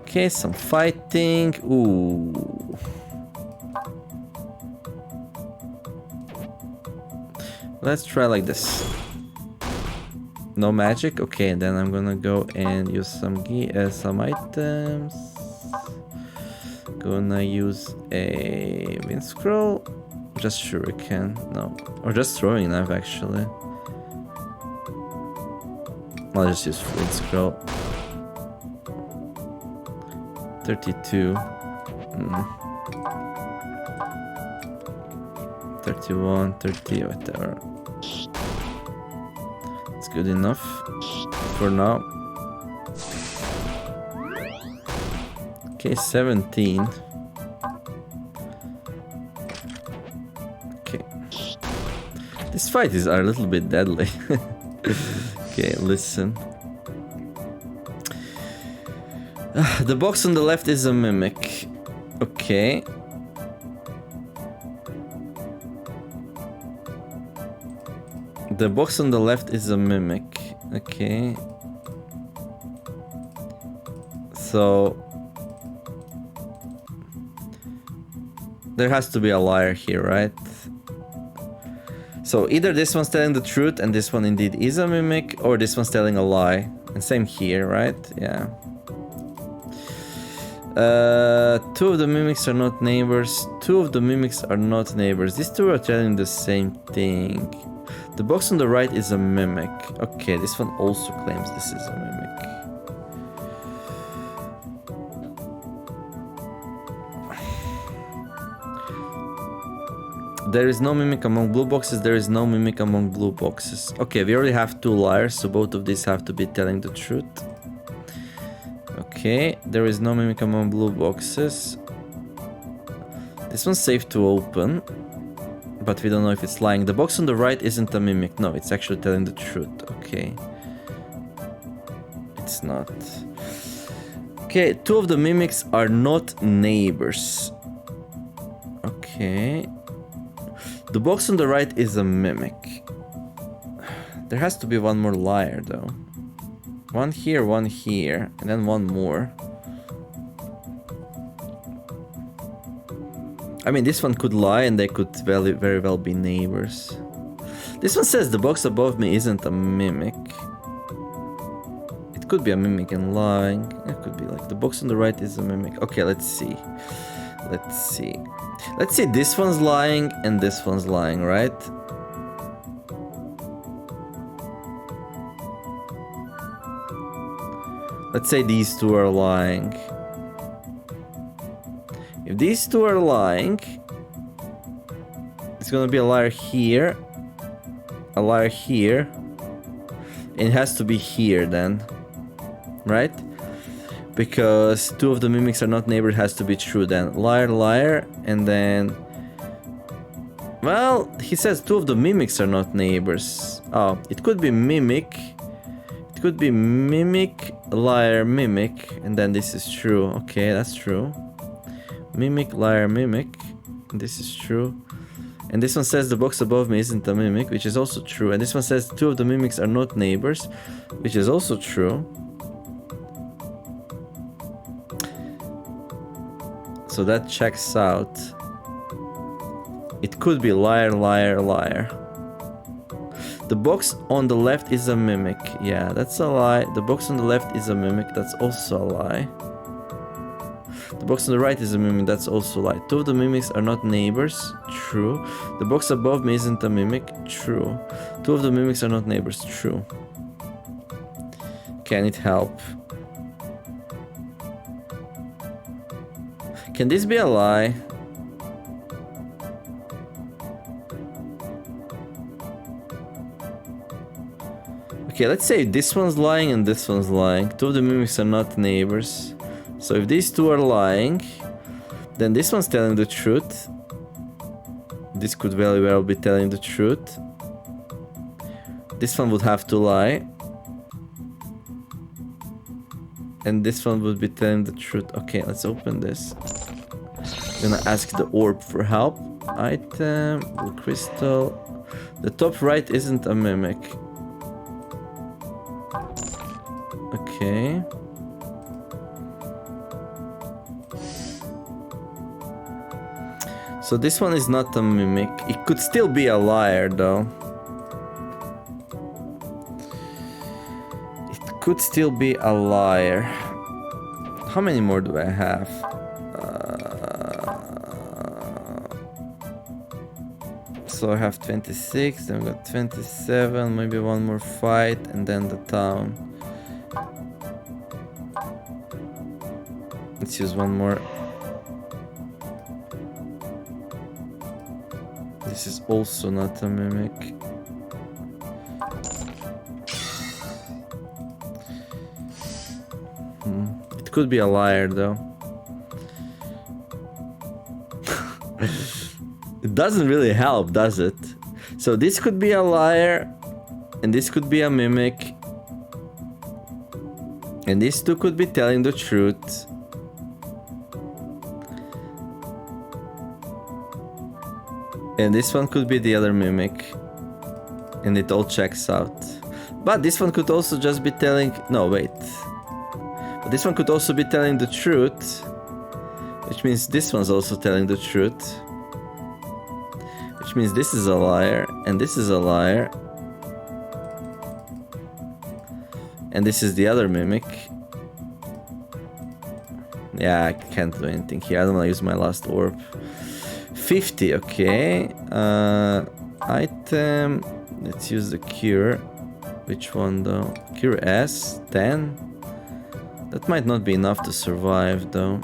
Okay, some fighting. Ooh. Let's try like this. No magic? Okay, then I'm gonna go and use some items. Gonna use a wind scroll. Just shuriken. No. Or just throwing knife actually. I'll just use wind scroll. 32. 31, 30, whatever. It's good enough for now. Okay, 17. Okay. These fights are a little bit deadly. Okay, listen. The box on the left is a mimic. Okay. The box on the left is a mimic. Okay. So there has to be a liar here, right? So either this one's telling the truth and this one indeed is a mimic, or this one's telling a lie. And same here, right? Yeah. 2 of the mimics are not neighbors. 2 of the mimics are not neighbors. These 2 are telling the same thing. The box on the right is a mimic. Okay, this one also claims this is a mimic. There is no mimic among blue boxes. There is no mimic among blue boxes. Okay, we already have 2 liars, so both of these have to be telling the truth. Okay, there is no mimic among blue boxes. This one's safe to open, but we don't know if it's lying. The box on the right isn't a mimic. No, it's actually telling the truth. Okay. It's not. Okay, 2 of the mimics are not neighbors. Okay. The box on the right is a mimic. There has to be one more liar, though. One here, and then one more. I mean, this one could lie and they could very well be neighbors. This one says the box above me isn't a mimic. It could be a mimic and lying. It could be like the box on the right is a mimic. Okay, let's see. Let's see. Let's see, this one's lying and this one's lying, right? Let's say these 2 are lying. If these 2 are lying, it's gonna be a liar here, a liar here. It has to be here then, right? Because two of the mimics are not neighbors has to be true then. Liar, liar, and then... Well, he says two of the mimics are not neighbors. Oh, it could be mimic. It could be mimic, liar, mimic, and then this is true. Okay, that's true. Mimic, liar, mimic. This is true. And this one says the box above me isn't a mimic, which is also true. And this one says two of the mimics are not neighbors, which is also true. So that checks out. It could be liar, liar, liar. The box on the left is a mimic. Yeah, that's a lie. The box on the left is a mimic. That's also a lie. The box on the right is a mimic. That's also a lie. Two of the mimics are not neighbors. True. The box above me isn't a mimic. True. Two of the mimics are not neighbors. True. Can it help? Can this be a lie? Okay, let's say this one's lying and this one's lying. Two of the mimics are not neighbors. So if these two are lying, then this one's telling the truth. This could very well be telling the truth. This one would have to lie. And this one would be telling the truth. Okay, let's open this. I'm gonna ask the orb for help. Item, blue crystal. The top right isn't a mimic. Okay. So this one is not a mimic. It could still be a liar though. It could still be a liar. How many more do I have? So I have 26, then we got 27, maybe one more fight, and then the town. Let's use one more. This is also not a mimic. It could be a liar though. It doesn't really help, does it? So this could be a liar, and this could be a mimic, and these two could be telling the truth. And this one could be the other mimic, and it all checks out. But this one could also just be telling... No, wait. But this one could also be telling the truth, which means this one's also telling the truth. Which means this is a liar, and this is a liar. And this is the other mimic. Yeah, I can't do anything here. I don't want to use my last orb. 50, okay. Item. Let's use the cure. Which one though? Cure S, 10. That might not be enough to survive though.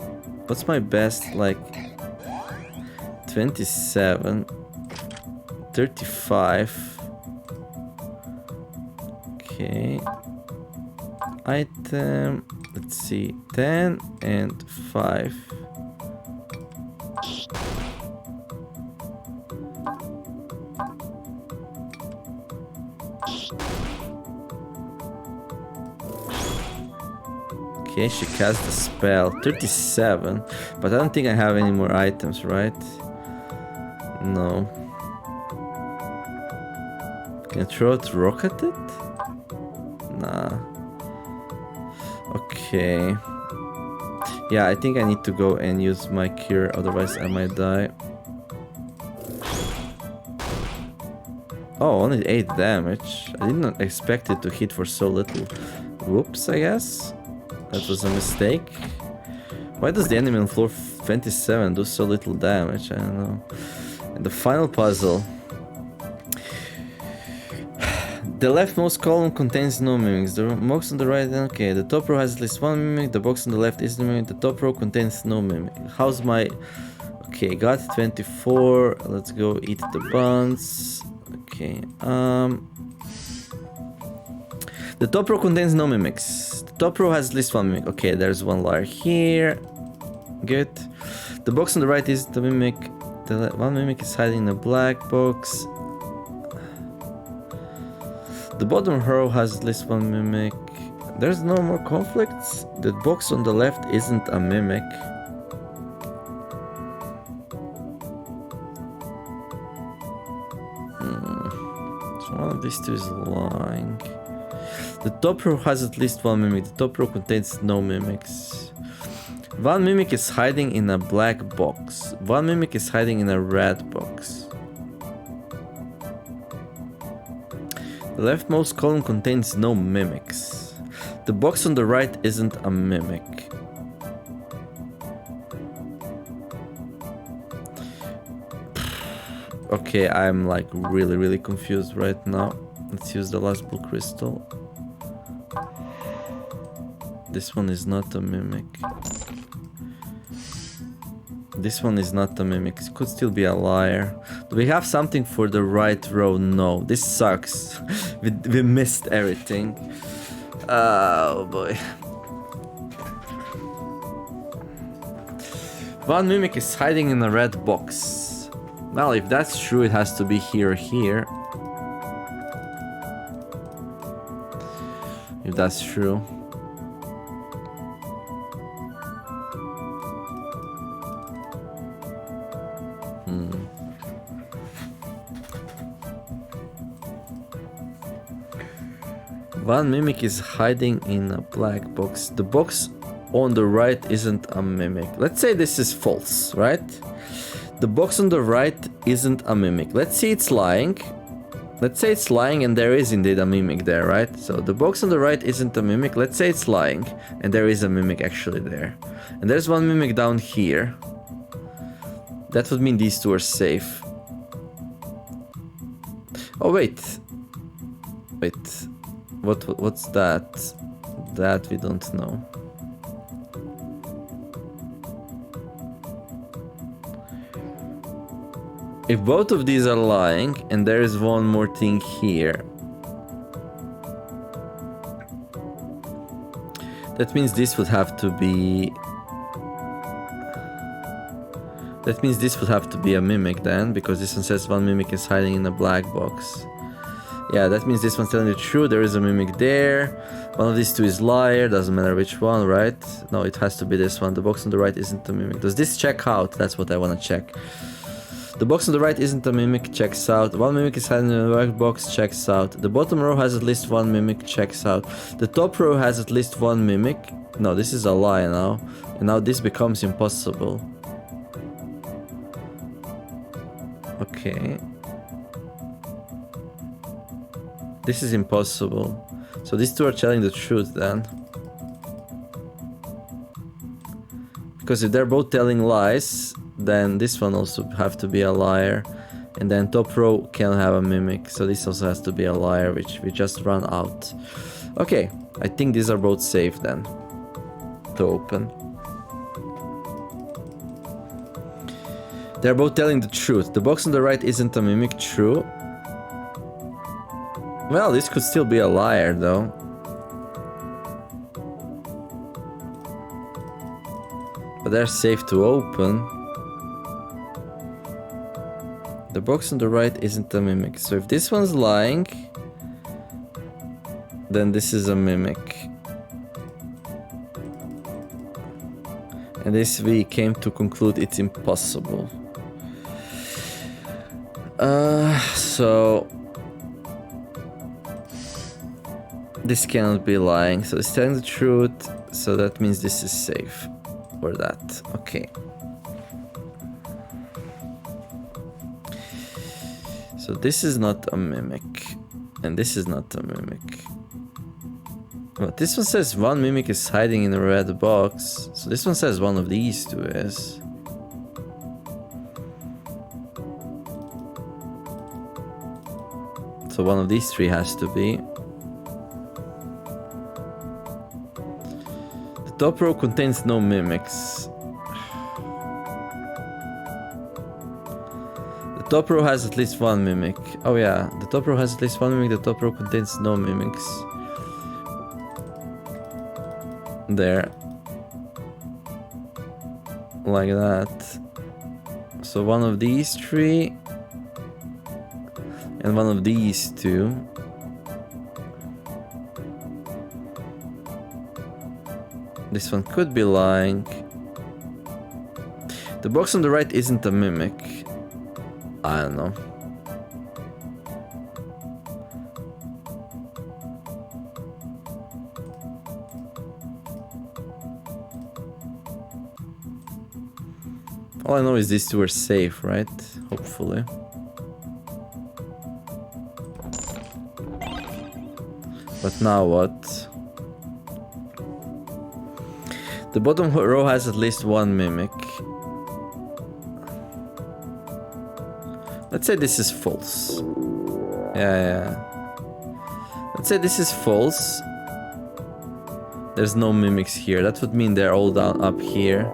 What's my best? Like 27. 35. Okay. Item. Let's see. 10 and 5. Okay, she cast the spell. 37. But I don't think I have any more items, right? No. Can I throw a rock at it? Nah. Okay. Yeah, I think I need to go and use my cure, otherwise I might die. Oh, only 8 damage. I did not expect it to hit for so little. Whoops, I guess. That was a mistake. Why does the enemy on floor 27 do so little damage? I don't know. And the final puzzle. The leftmost column contains no mimics. The box on the right, okay. The top row has at least one mimic. The box on the left is the mimic. The top row contains no mimic. How's my... Okay, got 24. Let's go eat the buns. Okay. The top row contains no mimics. The top row has at least one mimic. Okay, there's one liar here. Good. The box on the right is the mimic. The one mimic is hiding in a black box. The bottom row has at least one mimic. There's no more conflicts. The box on the left isn't a mimic. So one of these two is lying. The top row has at least one mimic. The top row contains no mimics. One mimic is hiding in a black box. One mimic is hiding in a red box. The leftmost column contains no mimics. The box on the right isn't a mimic. Okay, I'm like really confused right now. Let's use the last blue crystal. This one is not a mimic. This one is not a mimic. It could still be a liar. Do we have something for the right row? No. This sucks. we missed everything. Oh boy. One mimic is hiding in a red box. Well, if that's true, it has to be here or here. If that's true. One mimic is hiding in a black box. The box on the right isn't a mimic. Let's say this is false, right? The box on the right isn't a mimic. Let's say it's lying. Let's say it's lying and there is indeed a mimic there, right? So the box on the right isn't a mimic. Let's say it's lying and there is a mimic actually there. And there's one mimic down here. That would mean these two are safe. Oh, wait. Wait. What's that? That we don't know. If both of these are lying and there is one more thing here, that means this would have to be... That means this would have to be a mimic then, because this one says one mimic is hiding in a black box. Yeah, that means this one's telling the truth. There is a mimic there. One of these two is liar. Doesn't matter which one, right? No, it has to be this one. The box on the right isn't a mimic. Does this check out? That's what I want to check. The box on the right isn't a mimic. Checks out. One mimic is hiding in a black box. Checks out. The bottom row has at least one mimic. Checks out. The top row has at least one mimic. No, this is a lie now. And now this becomes impossible. Okay. This is impossible. So these two are telling the truth then. Because if they're both telling lies, then this one also have to be a liar. And then top row can have a mimic. So this also has to be a liar, which we just run out. Okay, I think these are both safe then to open. They're both telling the truth. The box on the right isn't a mimic, true. Well, this could still be a liar, though. But they're safe to open. The box on the right isn't a mimic. So if this one's lying, then this is a mimic. And this we came to conclude it's impossible. So... This cannot be lying, so it's telling the truth, so that means this is safe for that. Okay. So this is not a mimic, and this is not a mimic. But this one says one mimic is hiding in a red box, so this one says one of these two is. So one of these three has to be. The top row contains no mimics. The top row has at least one mimic. Oh yeah, the top row has at least one mimic. The top row contains no mimics. There. Like that. So one of these three. And one of these two. This one could be lying. The box on the right isn't a mimic. I don't know. All I know is these two are safe, right? Hopefully. But now what? The bottom row has at least one mimic. Let's say this is false. Yeah. Let's say this is false. There's no mimics here. That would mean they're all down up here.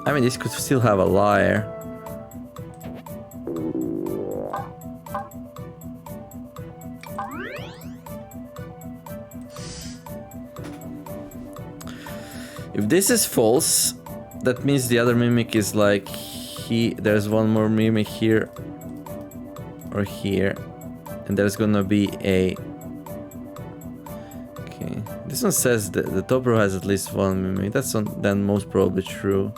I mean, this could still have a liar. If this is false, that means the other mimic is like there's one more mimic here or here, and there's gonna be a... Okay, this one says that the top row has at least one mimic. That's then most probably true.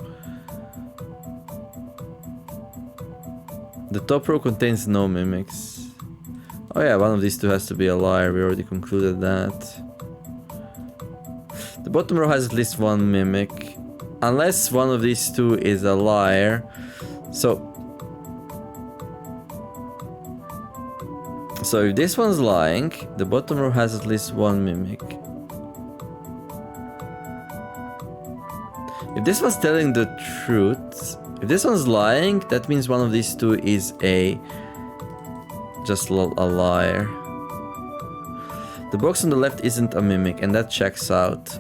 The top row contains no mimics. Oh yeah, one of these two has to be a liar. We already concluded that. The bottom row has at least one mimic. Unless one of these two is a liar. So if this one's lying, the bottom row has at least one mimic. If this one's telling the truth, if this one's lying, that means one of these two is just a liar. The box on the left isn't a mimic, and that checks out.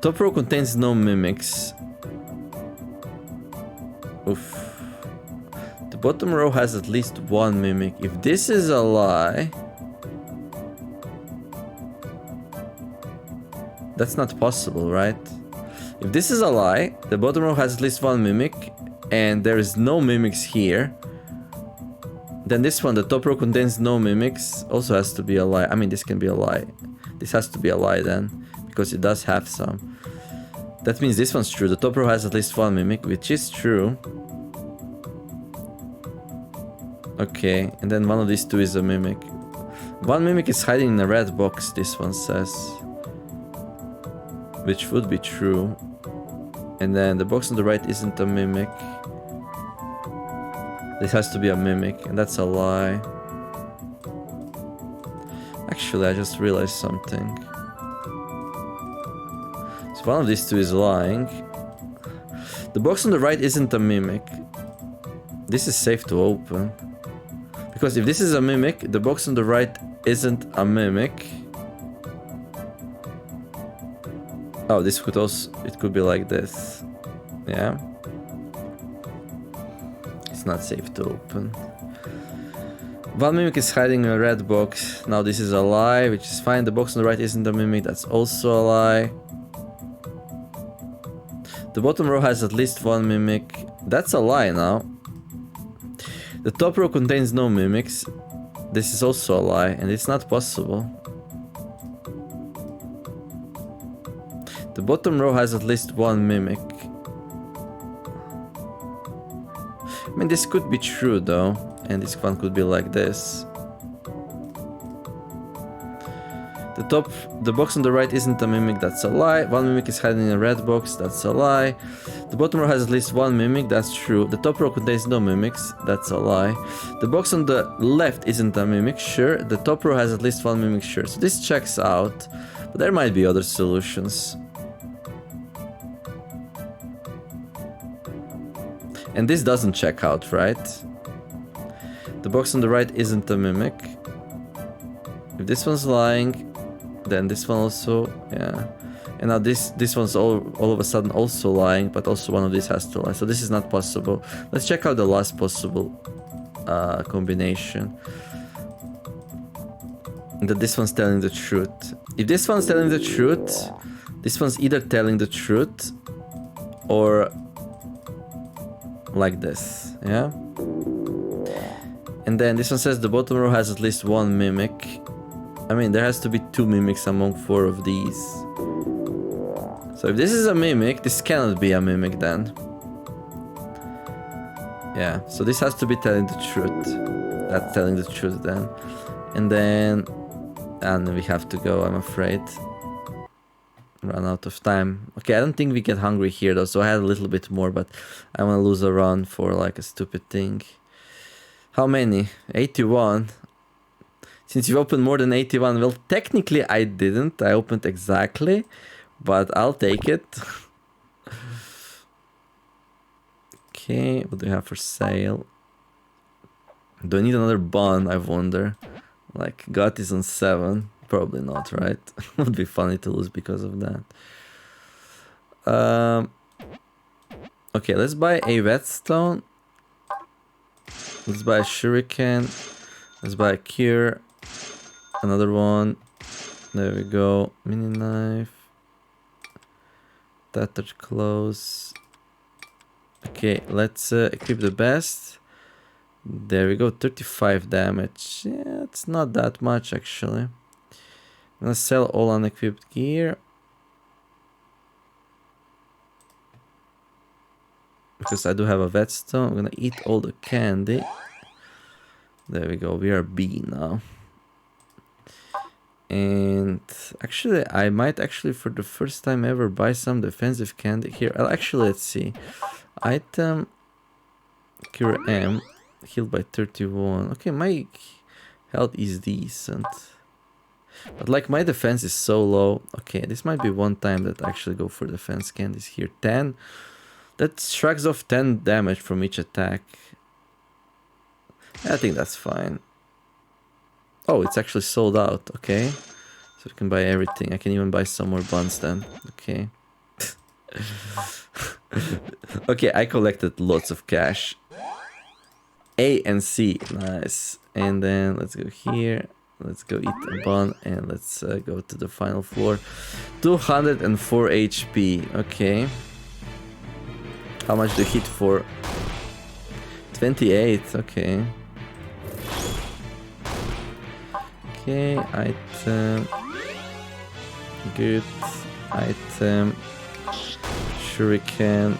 Top row contains no mimics. Oof. The bottom row has at least one mimic. If this is a lie... That's not possible, right? If this is a lie, the bottom row has at least one mimic, and there is no mimics here. Then this one, the top row contains no mimics, also has to be a lie. I mean, this can be a lie. This has to be a lie then, because it does have some. That means this one's true. The top row has at least one mimic, which is true. Okay, and then one of these two is a mimic. One mimic is hiding in a red box, this one says. Which would be true. And then the box on the right isn't a mimic. This has to be a mimic, and that's a lie. Actually, I just realized something. So one of these two is lying. The box on the right isn't a mimic. This is safe to open. Because if this is a mimic, the box on the right isn't a mimic. Oh, this could also... It could be like this. Yeah. It's not safe to open. One mimic is hiding in a red box. Now this is a lie, which is fine. The box on the right isn't a mimic. That's also a lie. The bottom row has at least one mimic. That's a lie now. The top row contains no mimics. This is also a lie, and it's not possible. The bottom row has at least one mimic. I mean, this could be true though, and this one could be like this. The box on the right isn't a mimic, that's a lie. One mimic is hiding in a red box, that's a lie. The bottom row has at least one mimic, that's true. The top row contains no mimics, that's a lie. The box on the left isn't a mimic, sure. The top row has at least one mimic, sure. So this checks out, but there might be other solutions. And this doesn't check out, right? The box on the right isn't a mimic. If this one's lying, Then this one also, yeah. And now this one's all of a sudden also lying, but also one of these has to lie. So this is not possible. Let's check out the last possible combination. That this one's telling the truth. If this one's telling the truth, this one's either telling the truth or like this, yeah? And then this one says the bottom row has at least one mimic. I mean, there has to be 2 mimics among 4 of these. So if this is a mimic, this cannot be a mimic then. Yeah, so this has to be telling the truth. That's telling the truth then. And then we have to go, I'm afraid. Run out of time. Okay, I don't think we get hungry here though, so I had a little bit more, but I want to lose a run for like a stupid thing. How many? 81. Since you opened more than 81, well, technically I didn't. I opened exactly, but I'll take it. Okay, what do we have for sale? Do I need another bun, I wonder? Like, God is on 7. Probably not, right? Would be funny to lose because of that. Okay, let's buy a whetstone. Let's buy a shuriken. Let's buy a cure. Another one. There we go. Mini knife. Tattered clothes. Okay, let's equip the best. There we go. 35 damage. Yeah, it's not that much actually. I'm gonna sell all unequipped gear. Because I do have a whetstone. I'm gonna eat all the candy. There we go. We are B now. And actually, I might actually for the first time ever buy some defensive candy here. Actually, let's see. Item. Cure M. Healed by 31. Okay, my health is decent. But like my defense is so low. Okay, this might be one time that I actually go for defense candies here. 10. That shrugs off 10 damage from each attack. I think that's fine. Oh, it's actually sold out. Okay. So we can buy everything. I can even buy some more buns then. Okay. Okay, I collected lots of cash. A and C. Nice. And then let's go here. Let's go eat a bun and let's go to the final floor. 204 HP. Okay. How much do you hit for? 28. Okay. Okay. Item. Good. Item. Shuriken.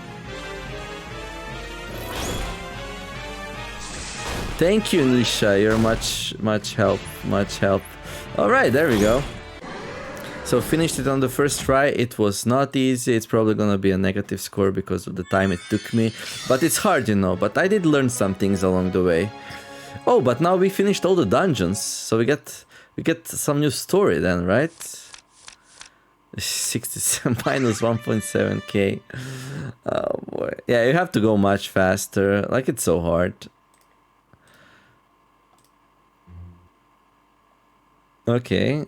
Thank you, Nisha. You're much help. Alright, there we go. So finished it on the first try. It was not easy. It's probably gonna be a negative score because of the time it took me. But it's hard, you know. But I did learn some things along the way. Oh, but now we finished all the dungeons. So we get some new story then, right? 67 minus 1.7k. Oh boy. Yeah, you have to go much faster. Like, it's so hard. Okay,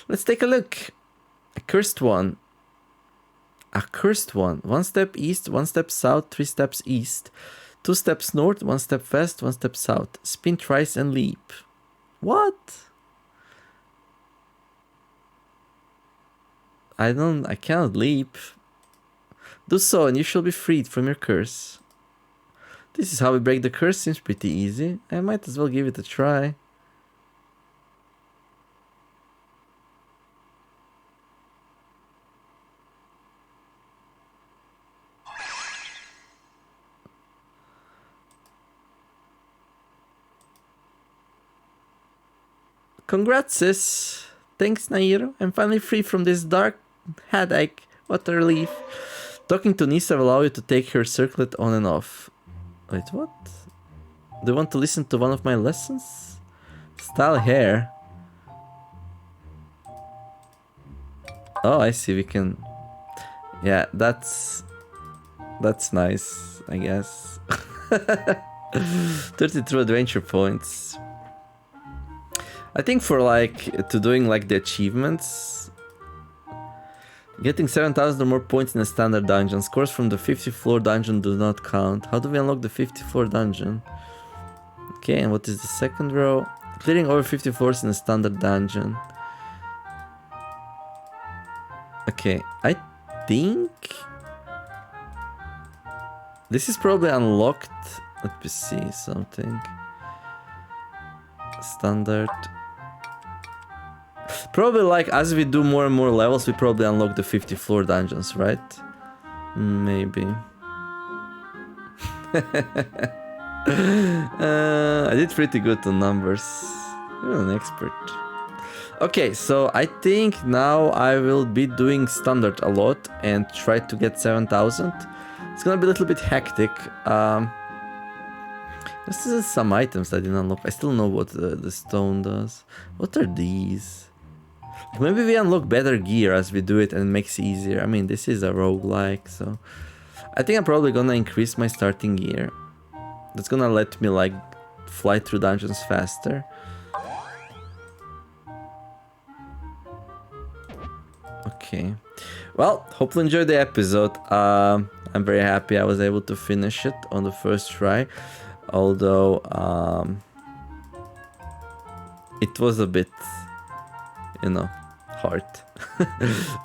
let's take a look. A cursed one. A cursed one. 1 step east, 1 step south, 3 steps east. 2 steps north, 1 step west, 1 step south. Spin twice and leap. What? I cannot leap. Do so and you shall be freed from your curse. This is how we break the curse. Seems pretty easy. I might as well give it a try. Congrats, sis. Thanks, Nairo. I'm finally free from this dark headache. What a relief. Talking to Nisa will allow you to take her circlet on and off. Wait, what? Do you want to listen to one of my lessons? Style hair. Oh, I see. We can... Yeah, that's nice, I guess. 32 adventure points. I think for like to doing like the achievements, getting 7,000 or more points in a standard dungeon. Scores from the 50th floor dungeon do not count. How do we unlock the 50th floor dungeon? Okay, and what is the second row? Clearing over 50 floors in a standard dungeon. Okay, I think this is probably unlocked. Let me see something. Standard. Probably like as we do more and more levels, we probably unlock the 50 floor dungeons, right? Maybe. I did pretty good on numbers. You're an expert. Okay, so I think now I will be doing standard a lot and try to get 7,000. It's gonna be a little bit hectic. This is some items I didn't unlock. I still know what the stone does. What are these? Maybe we unlock better gear as we do it and it makes it easier. I mean, this is a roguelike, so... I think I'm probably gonna increase my starting gear. That's gonna let me, like, fly through dungeons faster. Okay. Well, hopefully enjoyed the episode. I'm very happy I was able to finish it on the first try. Although, it was a bit, you know, hard.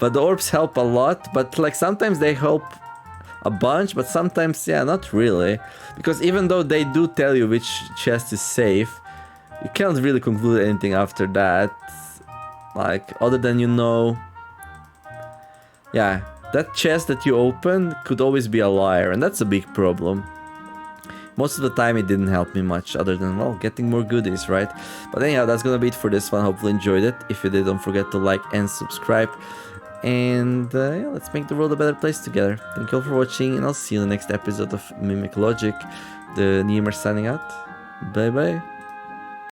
But the orbs help a lot, but like sometimes they help a bunch, but sometimes, yeah, not really. Because even though they do tell you which chest is safe, you can't really conclude anything after that. Like, other than you know, yeah, that chest that you open could always be a liar, and that's a big problem. Most of the time it didn't help me much other than, well, getting more goodies, right? But anyhow, that's gonna be it for this one. Hopefully enjoyed it. If you did, don't forget to like and subscribe. And yeah, let's make the world a better place together. Thank you all for watching, and I'll see you in the next episode of Mimic Logic. TheNeomare signing out. Bye bye.